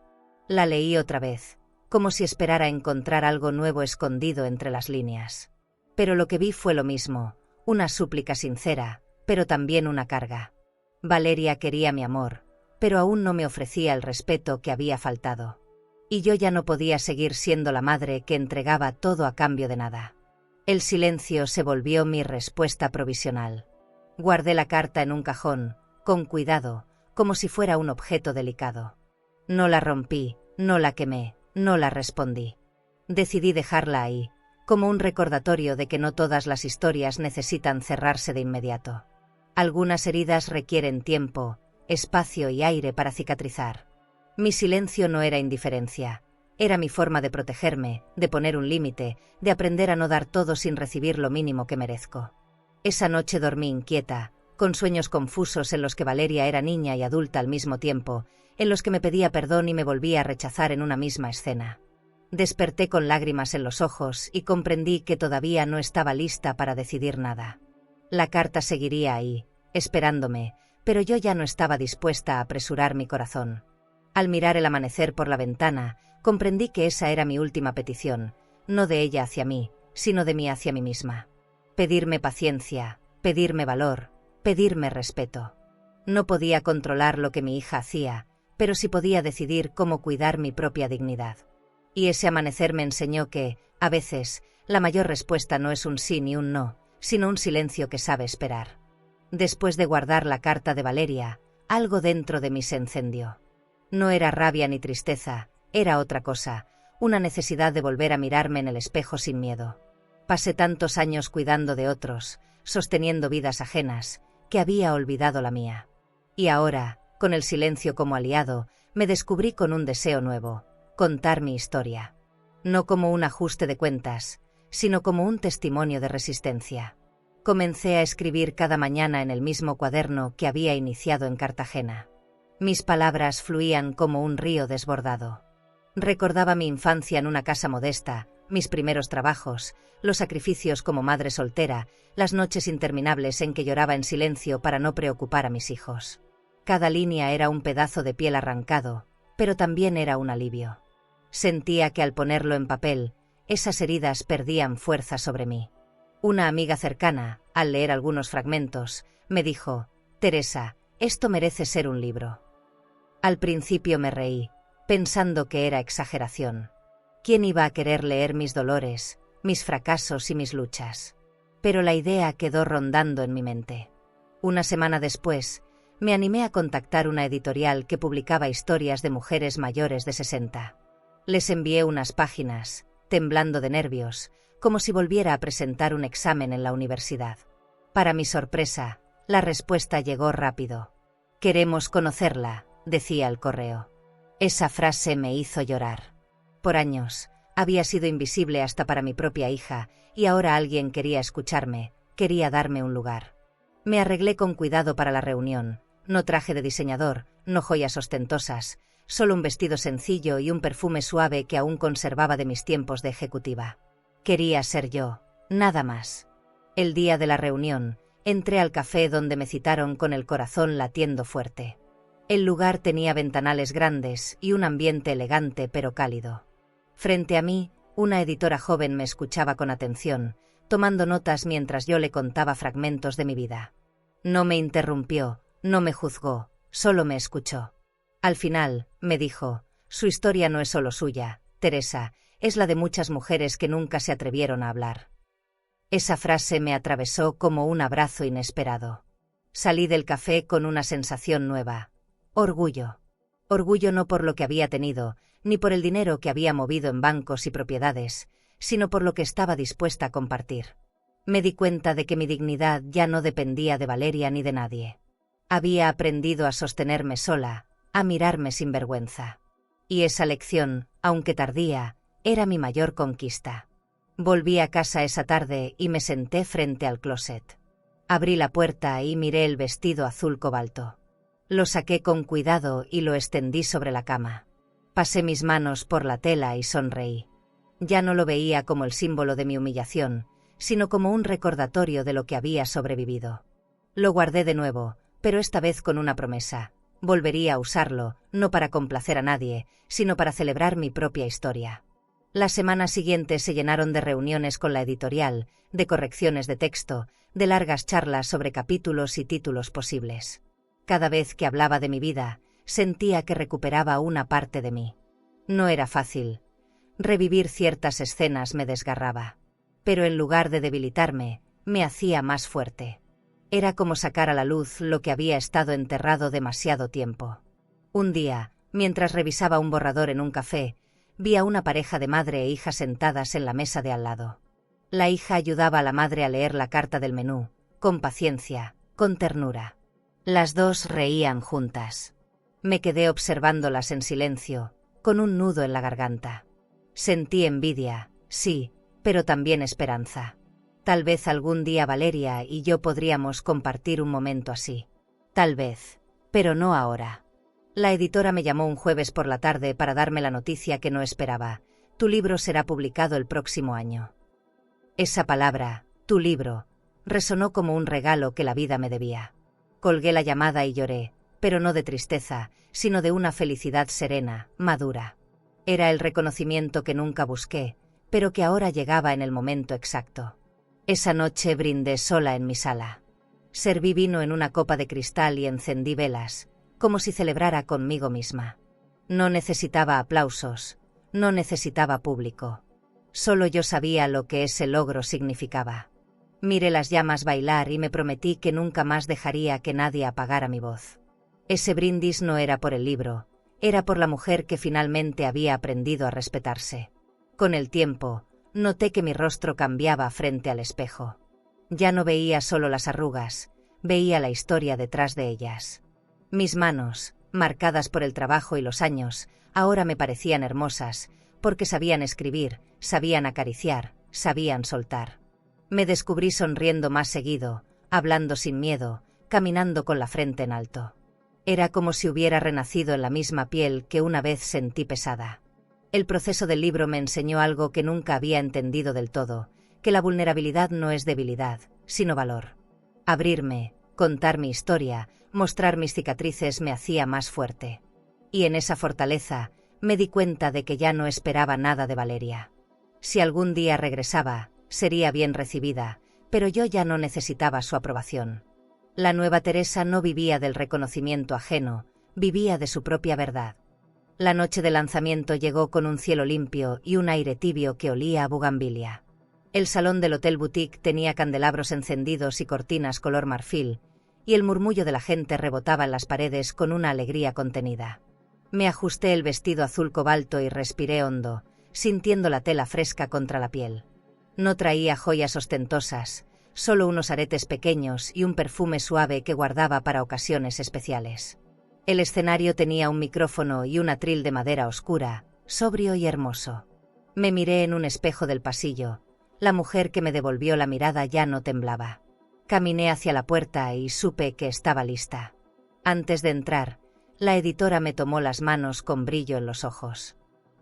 La leí otra vez, como si esperara encontrar algo nuevo escondido entre las líneas. Pero lo que vi fue lo mismo, una súplica sincera, pero también una carga. Valeria quería mi amor, pero aún no me ofrecía el respeto que había faltado. Y yo ya no podía seguir siendo la madre que entregaba todo a cambio de nada. El silencio se volvió mi respuesta provisional. Guardé la carta en un cajón, con cuidado, como si fuera un objeto delicado. No la rompí, no la quemé, no la respondí. Decidí dejarla ahí, como un recordatorio de que no todas las historias necesitan cerrarse de inmediato. Algunas heridas requieren tiempo, espacio y aire para cicatrizar. Mi silencio no era indiferencia, era mi forma de protegerme, de poner un límite, de aprender a no dar todo sin recibir lo mínimo que merezco. Esa noche dormí inquieta, con sueños confusos en los que Valeria era niña y adulta al mismo tiempo, en los que me pedía perdón y me volvía a rechazar en una misma escena. Desperté con lágrimas en los ojos y comprendí que todavía no estaba lista para decidir nada. La carta seguiría ahí, esperándome, pero yo ya no estaba dispuesta a apresurar mi corazón. Al mirar el amanecer por la ventana, comprendí que esa era mi última petición, no de ella hacia mí, sino de mí hacia mí misma. Pedirme paciencia, pedirme valor, pedirme respeto. No podía controlar lo que mi hija hacía, pero sí podía decidir cómo cuidar mi propia dignidad. Y ese amanecer me enseñó que, a veces, la mayor respuesta no es un sí ni un no, sino un silencio que sabe esperar. Después de guardar la carta de Valeria, algo dentro de mí se encendió. No era rabia ni tristeza, era otra cosa, una necesidad de volver a mirarme en el espejo sin miedo. Pasé tantos años cuidando de otros, sosteniendo vidas ajenas, que había olvidado la mía. Y ahora, con el silencio como aliado, me descubrí con un deseo nuevo: contar mi historia. No como un ajuste de cuentas, sino como un testimonio de resistencia. Comencé a escribir cada mañana en el mismo cuaderno que había iniciado en Cartagena. Mis palabras fluían como un río desbordado. Recordaba mi infancia en una casa modesta, mis primeros trabajos, los sacrificios como madre soltera, las noches interminables en que lloraba en silencio para no preocupar a mis hijos. Cada línea era un pedazo de piel arrancado, pero también era un alivio. Sentía que al ponerlo en papel, esas heridas perdían fuerza sobre mí. Una amiga cercana, al leer algunos fragmentos, me dijo: «Teresa, esto merece ser un libro». Al principio me reí, pensando que era exageración. ¿Quién iba a querer leer mis dolores, mis fracasos y mis luchas? Pero la idea quedó rondando en mi mente. Una semana después, me animé a contactar una editorial que publicaba historias de mujeres mayores de 60. Les envié unas páginas, temblando de nervios, como si volviera a presentar un examen en la universidad. Para mi sorpresa, la respuesta llegó rápido. «Queremos conocerla», decía el correo. Esa frase me hizo llorar. Por años, había sido invisible hasta para mi propia hija, y ahora alguien quería escucharme, quería darme un lugar. Me arreglé con cuidado para la reunión, no traje de diseñador, no joyas ostentosas, solo un vestido sencillo y un perfume suave que aún conservaba de mis tiempos de ejecutiva. Quería ser yo, nada más. El día de la reunión, entré al café donde me citaron con el corazón latiendo fuerte. El lugar tenía ventanales grandes y un ambiente elegante pero cálido. Frente a mí, una editora joven me escuchaba con atención, tomando notas mientras yo le contaba fragmentos de mi vida. No me interrumpió, no me juzgó, solo me escuchó. Al final, me dijo: «Su historia no es solo suya, Teresa, es la de muchas mujeres que nunca se atrevieron a hablar». Esa frase me atravesó como un abrazo inesperado. Salí del café con una sensación nueva: orgullo. Orgullo no por lo que había tenido, ni por el dinero que había movido en bancos y propiedades, sino por lo que estaba dispuesta a compartir. Me di cuenta de que mi dignidad ya no dependía de Valeria ni de nadie. Había aprendido a sostenerme sola, a mirarme sin vergüenza. Y esa lección, aunque tardía, era mi mayor conquista. Volví a casa esa tarde y me senté frente al closet. Abrí la puerta y miré el vestido azul cobalto. Lo saqué con cuidado y lo extendí sobre la cama. Pasé mis manos por la tela y sonreí. Ya no lo veía como el símbolo de mi humillación, sino como un recordatorio de lo que había sobrevivido. Lo guardé de nuevo, pero esta vez con una promesa. Volvería a usarlo, no para complacer a nadie, sino para celebrar mi propia historia. Las semanas siguientes se llenaron de reuniones con la editorial, de correcciones de texto, de largas charlas sobre capítulos y títulos posibles. Cada vez que hablaba de mi vida, sentía que recuperaba una parte de mí. No era fácil. Revivir ciertas escenas me desgarraba. Pero en lugar de debilitarme, me hacía más fuerte. Era como sacar a la luz lo que había estado enterrado demasiado tiempo. Un día, mientras revisaba un borrador en un café, vi a una pareja de madre e hija sentadas en la mesa de al lado. La hija ayudaba a la madre a leer la carta del menú, con paciencia, con ternura. Las dos reían juntas. Me quedé observándolas en silencio, con un nudo en la garganta. Sentí envidia, sí, pero también esperanza. Tal vez algún día Valeria y yo podríamos compartir un momento así. Tal vez, pero no ahora. La editora me llamó un jueves por la tarde para darme la noticia que no esperaba. Tu libro será publicado el próximo año. Esa palabra, tu libro, resonó como un regalo que la vida me debía. Colgué la llamada y lloré, pero no de tristeza, sino de una felicidad serena, madura. Era el reconocimiento que nunca busqué, pero que ahora llegaba en el momento exacto. Esa noche brindé sola en mi sala. Serví vino en una copa de cristal y encendí velas, como si celebrara conmigo misma. No necesitaba aplausos, no necesitaba público. Solo yo sabía lo que ese logro significaba. Miré las llamas bailar y me prometí que nunca más dejaría que nadie apagara mi voz. Ese brindis no era por el libro, era por la mujer que finalmente había aprendido a respetarse. Con el tiempo, noté que mi rostro cambiaba frente al espejo. Ya no veía solo las arrugas, veía la historia detrás de ellas. Mis manos, marcadas por el trabajo y los años, ahora me parecían hermosas, porque sabían escribir, sabían acariciar, sabían soltar. Me descubrí sonriendo más seguido, hablando sin miedo, caminando con la frente en alto. Era como si hubiera renacido en la misma piel que una vez sentí pesada. El proceso del libro me enseñó algo que nunca había entendido del todo, que la vulnerabilidad no es debilidad, sino valor. Abrirme, contar mi historia, mostrar mis cicatrices me hacía más fuerte. Y en esa fortaleza, me di cuenta de que ya no esperaba nada de Valeria. Si algún día regresaba, sería bien recibida, pero yo ya no necesitaba su aprobación. La nueva Teresa no vivía del reconocimiento ajeno, vivía de su propia verdad. La noche de lanzamiento llegó con un cielo limpio y un aire tibio que olía a bugambilia. El salón del Hotel Boutique tenía candelabros encendidos y cortinas color marfil, y el murmullo de la gente rebotaba en las paredes con una alegría contenida. Me ajusté el vestido azul cobalto y respiré hondo, sintiendo la tela fresca contra la piel. No traía joyas ostentosas, solo unos aretes pequeños y un perfume suave que guardaba para ocasiones especiales. El escenario tenía un micrófono y un atril de madera oscura, sobrio y hermoso. Me miré en un espejo del pasillo. La mujer que me devolvió la mirada ya no temblaba. Caminé hacia la puerta y supe que estaba lista. Antes de entrar, la editora me tomó las manos con brillo en los ojos.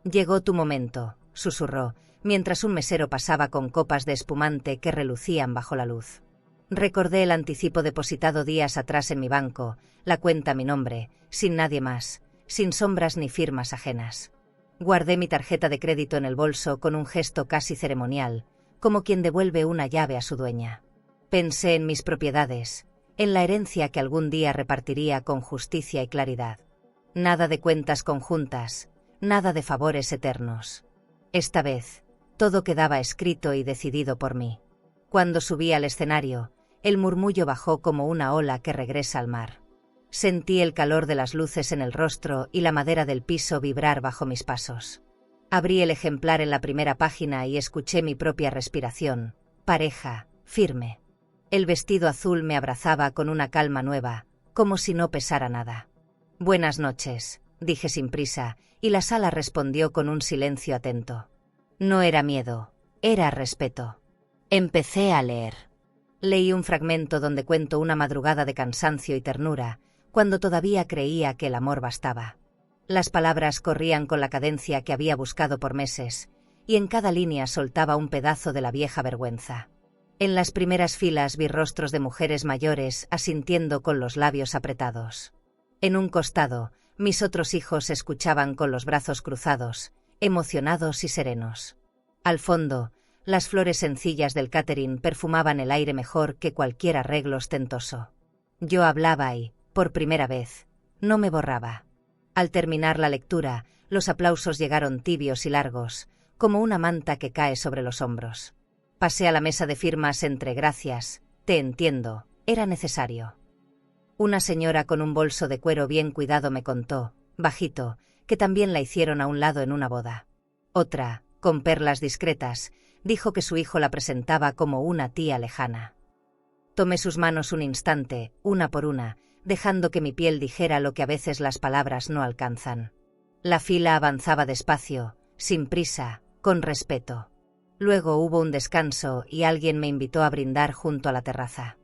«Llegó tu momento», susurró, mientras un mesero pasaba con copas de espumante que relucían bajo la luz. Recordé el anticipo depositado días atrás en mi banco, la cuenta a mi nombre, sin nadie más, sin sombras ni firmas ajenas. Guardé mi tarjeta de crédito en el bolso con un gesto casi ceremonial, como quien devuelve una llave a su dueña. Pensé en mis propiedades, en la herencia que algún día repartiría con justicia y claridad. Nada de cuentas conjuntas, nada de favores eternos. Esta vez, todo quedaba escrito y decidido por mí. Cuando subí al escenario, el murmullo bajó como una ola que regresa al mar. Sentí el calor de las luces en el rostro y la madera del piso vibrar bajo mis pasos. Abrí el ejemplar en la primera página y escuché mi propia respiración, pareja, firme. El vestido azul me abrazaba con una calma nueva, como si no pesara nada. «Buenas noches», dije sin prisa, y la sala respondió con un silencio atento. No era miedo, era respeto. Empecé a leer. Leí un fragmento donde cuento una madrugada de cansancio y ternura, cuando todavía creía que el amor bastaba. Las palabras corrían con la cadencia que había buscado por meses, y en cada línea soltaba un pedazo de la vieja vergüenza. En las primeras filas vi rostros de mujeres mayores asintiendo con los labios apretados. En un costado, mis otros hijos escuchaban con los brazos cruzados, emocionados y serenos. Al fondo, las flores sencillas del catering perfumaban el aire mejor que cualquier arreglo ostentoso. Yo hablaba y, por primera vez, no me borraba. Al terminar la lectura, los aplausos llegaron tibios y largos, como una manta que cae sobre los hombros. Pasé a la mesa de firmas entre gracias, te entiendo, era necesario. Una señora con un bolso de cuero bien cuidado me contó, bajito, que también la hicieron a un lado en una boda. Otra, con perlas discretas, dijo que su hijo la presentaba como una tía lejana. Tomé sus manos un instante, una por una, dejando que mi piel dijera lo que a veces las palabras no alcanzan. La fila avanzaba despacio, sin prisa, con respeto. Luego hubo un descanso y alguien me invitó a brindar junto a la terraza.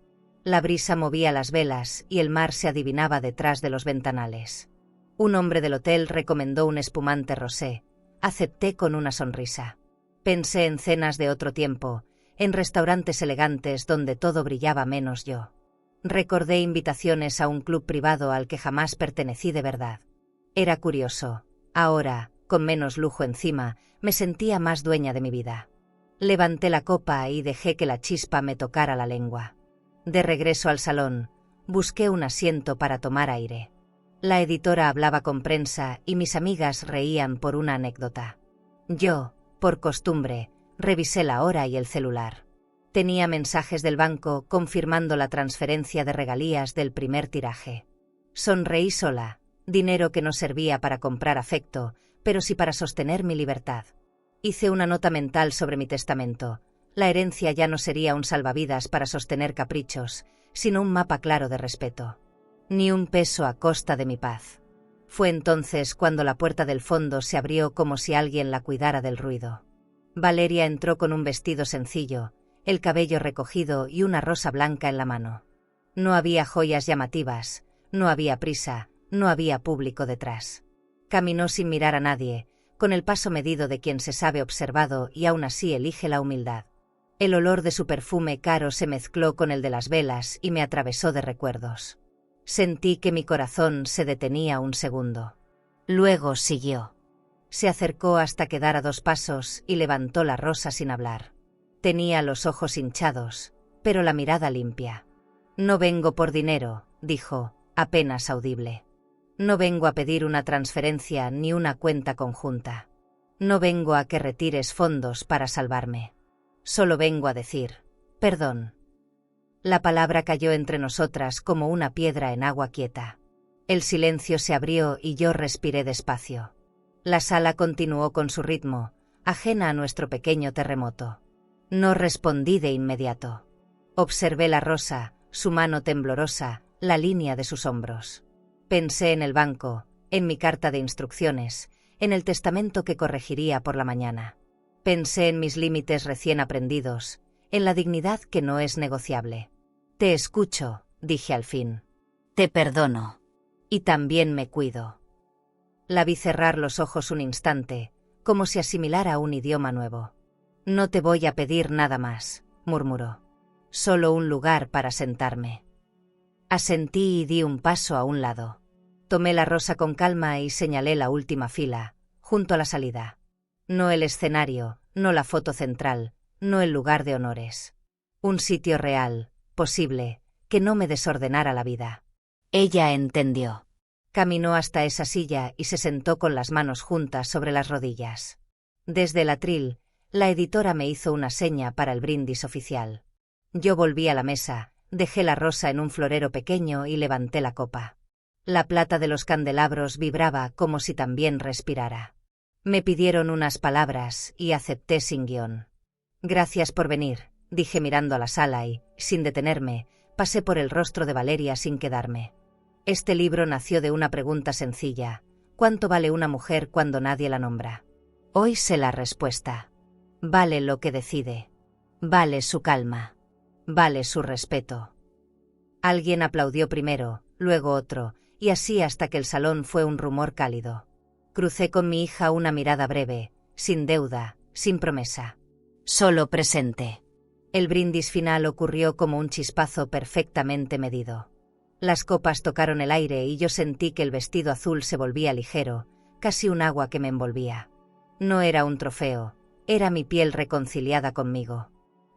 La brisa movía las velas y el mar se adivinaba detrás de los ventanales. Un hombre del hotel recomendó un espumante rosé. Acepté con una sonrisa. Pensé en cenas de otro tiempo, en restaurantes elegantes donde todo brillaba menos yo. Recordé invitaciones a un club privado al que jamás pertenecí de verdad. Era curioso. Ahora, con menos lujo encima, me sentía más dueña de mi vida. Levanté la copa y dejé que la chispa me tocara la lengua. De regreso al salón, busqué un asiento para tomar aire. La editora hablaba con prensa y mis amigas reían por una anécdota. Yo, por costumbre, revisé la hora y el celular. Tenía mensajes del banco confirmando la transferencia de regalías del primer tiraje. Sonreí sola, dinero que no servía para comprar afecto, pero sí para sostener mi libertad. Hice una nota mental sobre mi testamento. La herencia ya no sería un salvavidas para sostener caprichos, sino un mapa claro de respeto. Ni un peso a costa de mi paz. Fue entonces cuando la puerta del fondo se abrió como si alguien la cuidara del ruido. Valeria entró con un vestido sencillo, el cabello recogido y una rosa blanca en la mano. No había joyas llamativas, no había prisa, no había público detrás. Caminó sin mirar a nadie, con el paso medido de quien se sabe observado y aún así elige la humildad. El olor de su perfume caro se mezcló con el de las velas y me atravesó de recuerdos. Sentí que mi corazón se detenía un segundo. Luego siguió. Se acercó hasta quedar a 2 pasos y levantó la rosa sin hablar. Tenía los ojos hinchados, pero la mirada limpia. No vengo por dinero, dijo, apenas audible. No vengo a pedir una transferencia ni una cuenta conjunta. No vengo a que retires fondos para salvarme. Solo vengo a decir, perdón. La palabra cayó entre nosotras como una piedra en agua quieta. El silencio se abrió y yo respiré despacio. La sala continuó con su ritmo, ajena a nuestro pequeño terremoto. No respondí de inmediato. Observé la rosa, su mano temblorosa, la línea de sus hombros. Pensé en el banco, en mi carta de instrucciones, en el testamento que corregiría por la mañana. Pensé en mis límites recién aprendidos, en la dignidad que no es negociable. Te escucho, dije al fin. Te perdono. Y también me cuido. La vi cerrar los ojos un instante, como si asimilara un idioma nuevo. No te voy a pedir nada más, murmuró. Solo un lugar para sentarme. Asentí y di un paso a un lado. Tomé la rosa con calma y señalé la última fila, junto a la salida. No el escenario, no la foto central, no el lugar de honores. Un sitio real, posible, que no me desordenara la vida. Ella entendió. Caminó hasta esa silla y se sentó con las manos juntas sobre las rodillas. Desde el atril, la editora me hizo una seña para el brindis oficial. Yo volví a la mesa, dejé la rosa en un florero pequeño y levanté la copa. La plata de los candelabros vibraba como si también respirara. Me pidieron unas palabras y acepté sin guión. Gracias por venir, dije mirando a la sala y, sin detenerme, pasé por el rostro de Valeria sin quedarme. Este libro nació de una pregunta sencilla. ¿Cuánto vale una mujer cuando nadie la nombra? Hoy sé la respuesta. Vale lo que decide. Vale su calma. Vale su respeto. Alguien aplaudió primero, luego otro, y así hasta que el salón fue un rumor cálido. Crucé con mi hija una mirada breve, sin deuda, sin promesa. Solo presente. El brindis final ocurrió como un chispazo perfectamente medido. Las copas tocaron el aire y yo sentí que el vestido azul se volvía ligero, casi un agua que me envolvía. No era un trofeo, era mi piel reconciliada conmigo.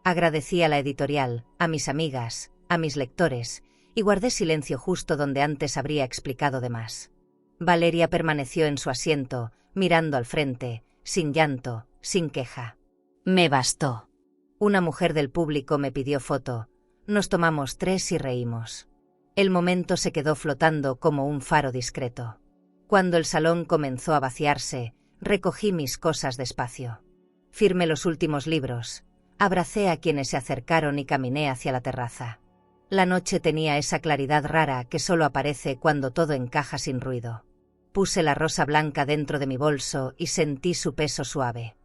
Agradecí a la editorial, a mis amigas, a mis lectores, y guardé silencio justo donde antes habría explicado de más. Valeria permaneció en su asiento, mirando al frente, sin llanto, sin queja. Me bastó. Una mujer del público me pidió foto. Nos tomamos 3 y reímos. El momento se quedó flotando como un faro discreto. Cuando el salón comenzó a vaciarse, recogí mis cosas despacio. Firmé los últimos libros, abracé a quienes se acercaron y caminé hacia la terraza. La noche tenía esa claridad rara que solo aparece cuando todo encaja sin ruido. Puse la rosa blanca dentro de mi bolso y sentí su peso suave.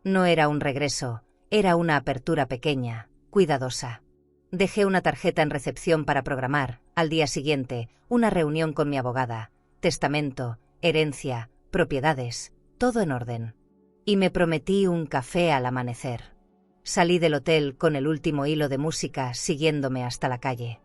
No era un regreso, era una apertura pequeña, cuidadosa. Dejé una tarjeta en recepción para programar, al día siguiente, una reunión con mi abogada, testamento, herencia, propiedades, todo en orden. Y me prometí un café al amanecer. Salí del hotel con el último hilo de música siguiéndome hasta la calle.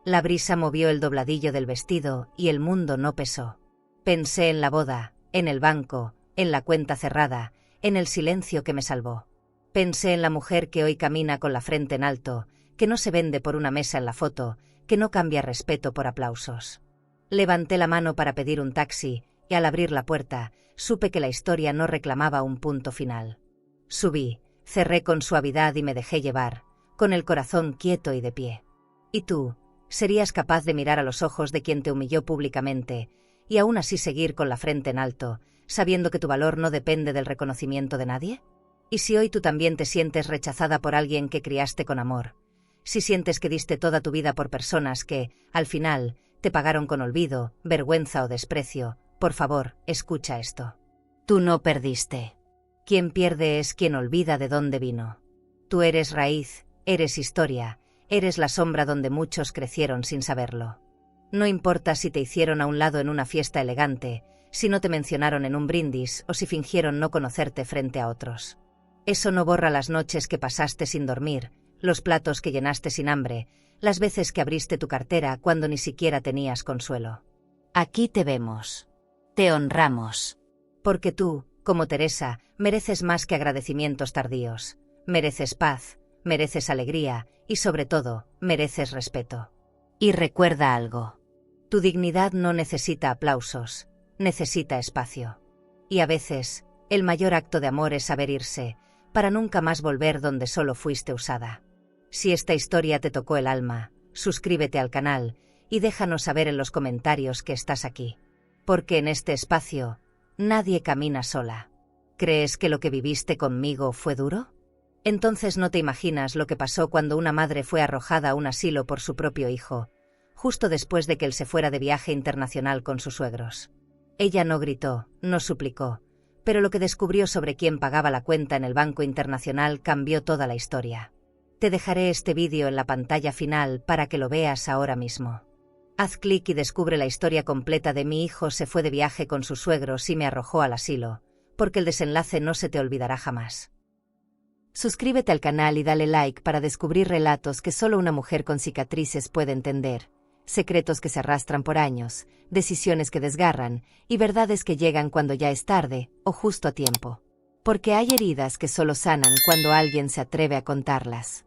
La brisa movió el dobladillo del vestido y el mundo no pesó. Pensé en la boda, en el banco, en la cuenta cerrada, en el silencio que me salvó. Pensé en la mujer que hoy camina con la frente en alto, que no se vende por una mesa en la foto, que no cambia respeto por aplausos. Levanté la mano para pedir un taxi, y al abrir la puerta, supe que la historia no reclamaba un punto final. Subí, cerré con suavidad y me dejé llevar, con el corazón quieto y de pie. ¿Y tú, serías capaz de mirar a los ojos de quien te humilló públicamente, y aún así seguir con la frente en alto, sabiendo que tu valor no depende del reconocimiento de nadie? ¿Y si hoy tú también te sientes rechazada por alguien que criaste con amor? Si sientes que diste toda tu vida por personas que, al final, te pagaron con olvido, vergüenza o desprecio, por favor, escucha esto. Tú no perdiste. Quien pierde es quien olvida de dónde vino. Tú eres raíz, eres historia, eres la sombra donde muchos crecieron sin saberlo. No importa si te hicieron a un lado en una fiesta elegante, si no te mencionaron en un brindis o si fingieron no conocerte frente a otros. Eso no borra las noches que pasaste sin dormir, los platos que llenaste sin hambre, las veces que abriste tu cartera cuando ni siquiera tenías consuelo. Aquí te vemos. Te honramos. Porque tú, como Teresa, mereces más que agradecimientos tardíos. Mereces paz, mereces alegría y, sobre todo, mereces respeto. Y recuerda algo. Tu dignidad no necesita aplausos, necesita espacio. Y a veces, el mayor acto de amor es saber irse, para nunca más volver donde solo fuiste usada. Si esta historia te tocó el alma, suscríbete al canal y déjanos saber en los comentarios que estás aquí. Porque en este espacio, nadie camina sola. ¿Crees que lo que viviste conmigo fue duro? Entonces no te imaginas lo que pasó cuando una madre fue arrojada a un asilo por su propio hijo, justo después de que él se fuera de viaje internacional con sus suegros. Ella no gritó, no suplicó, pero lo que descubrió sobre quién pagaba la cuenta en el Banco Internacional cambió toda la historia. Te dejaré este vídeo en la pantalla final para que lo veas ahora mismo. Haz clic y descubre la historia completa de mi hijo se fue de viaje con sus suegros y me arrojó al asilo, porque el desenlace no se te olvidará jamás. Suscríbete al canal y dale like para descubrir relatos que solo una mujer con cicatrices puede entender, secretos que se arrastran por años, decisiones que desgarran y verdades que llegan cuando ya es tarde o justo a tiempo. Porque hay heridas que solo sanan cuando alguien se atreve a contarlas.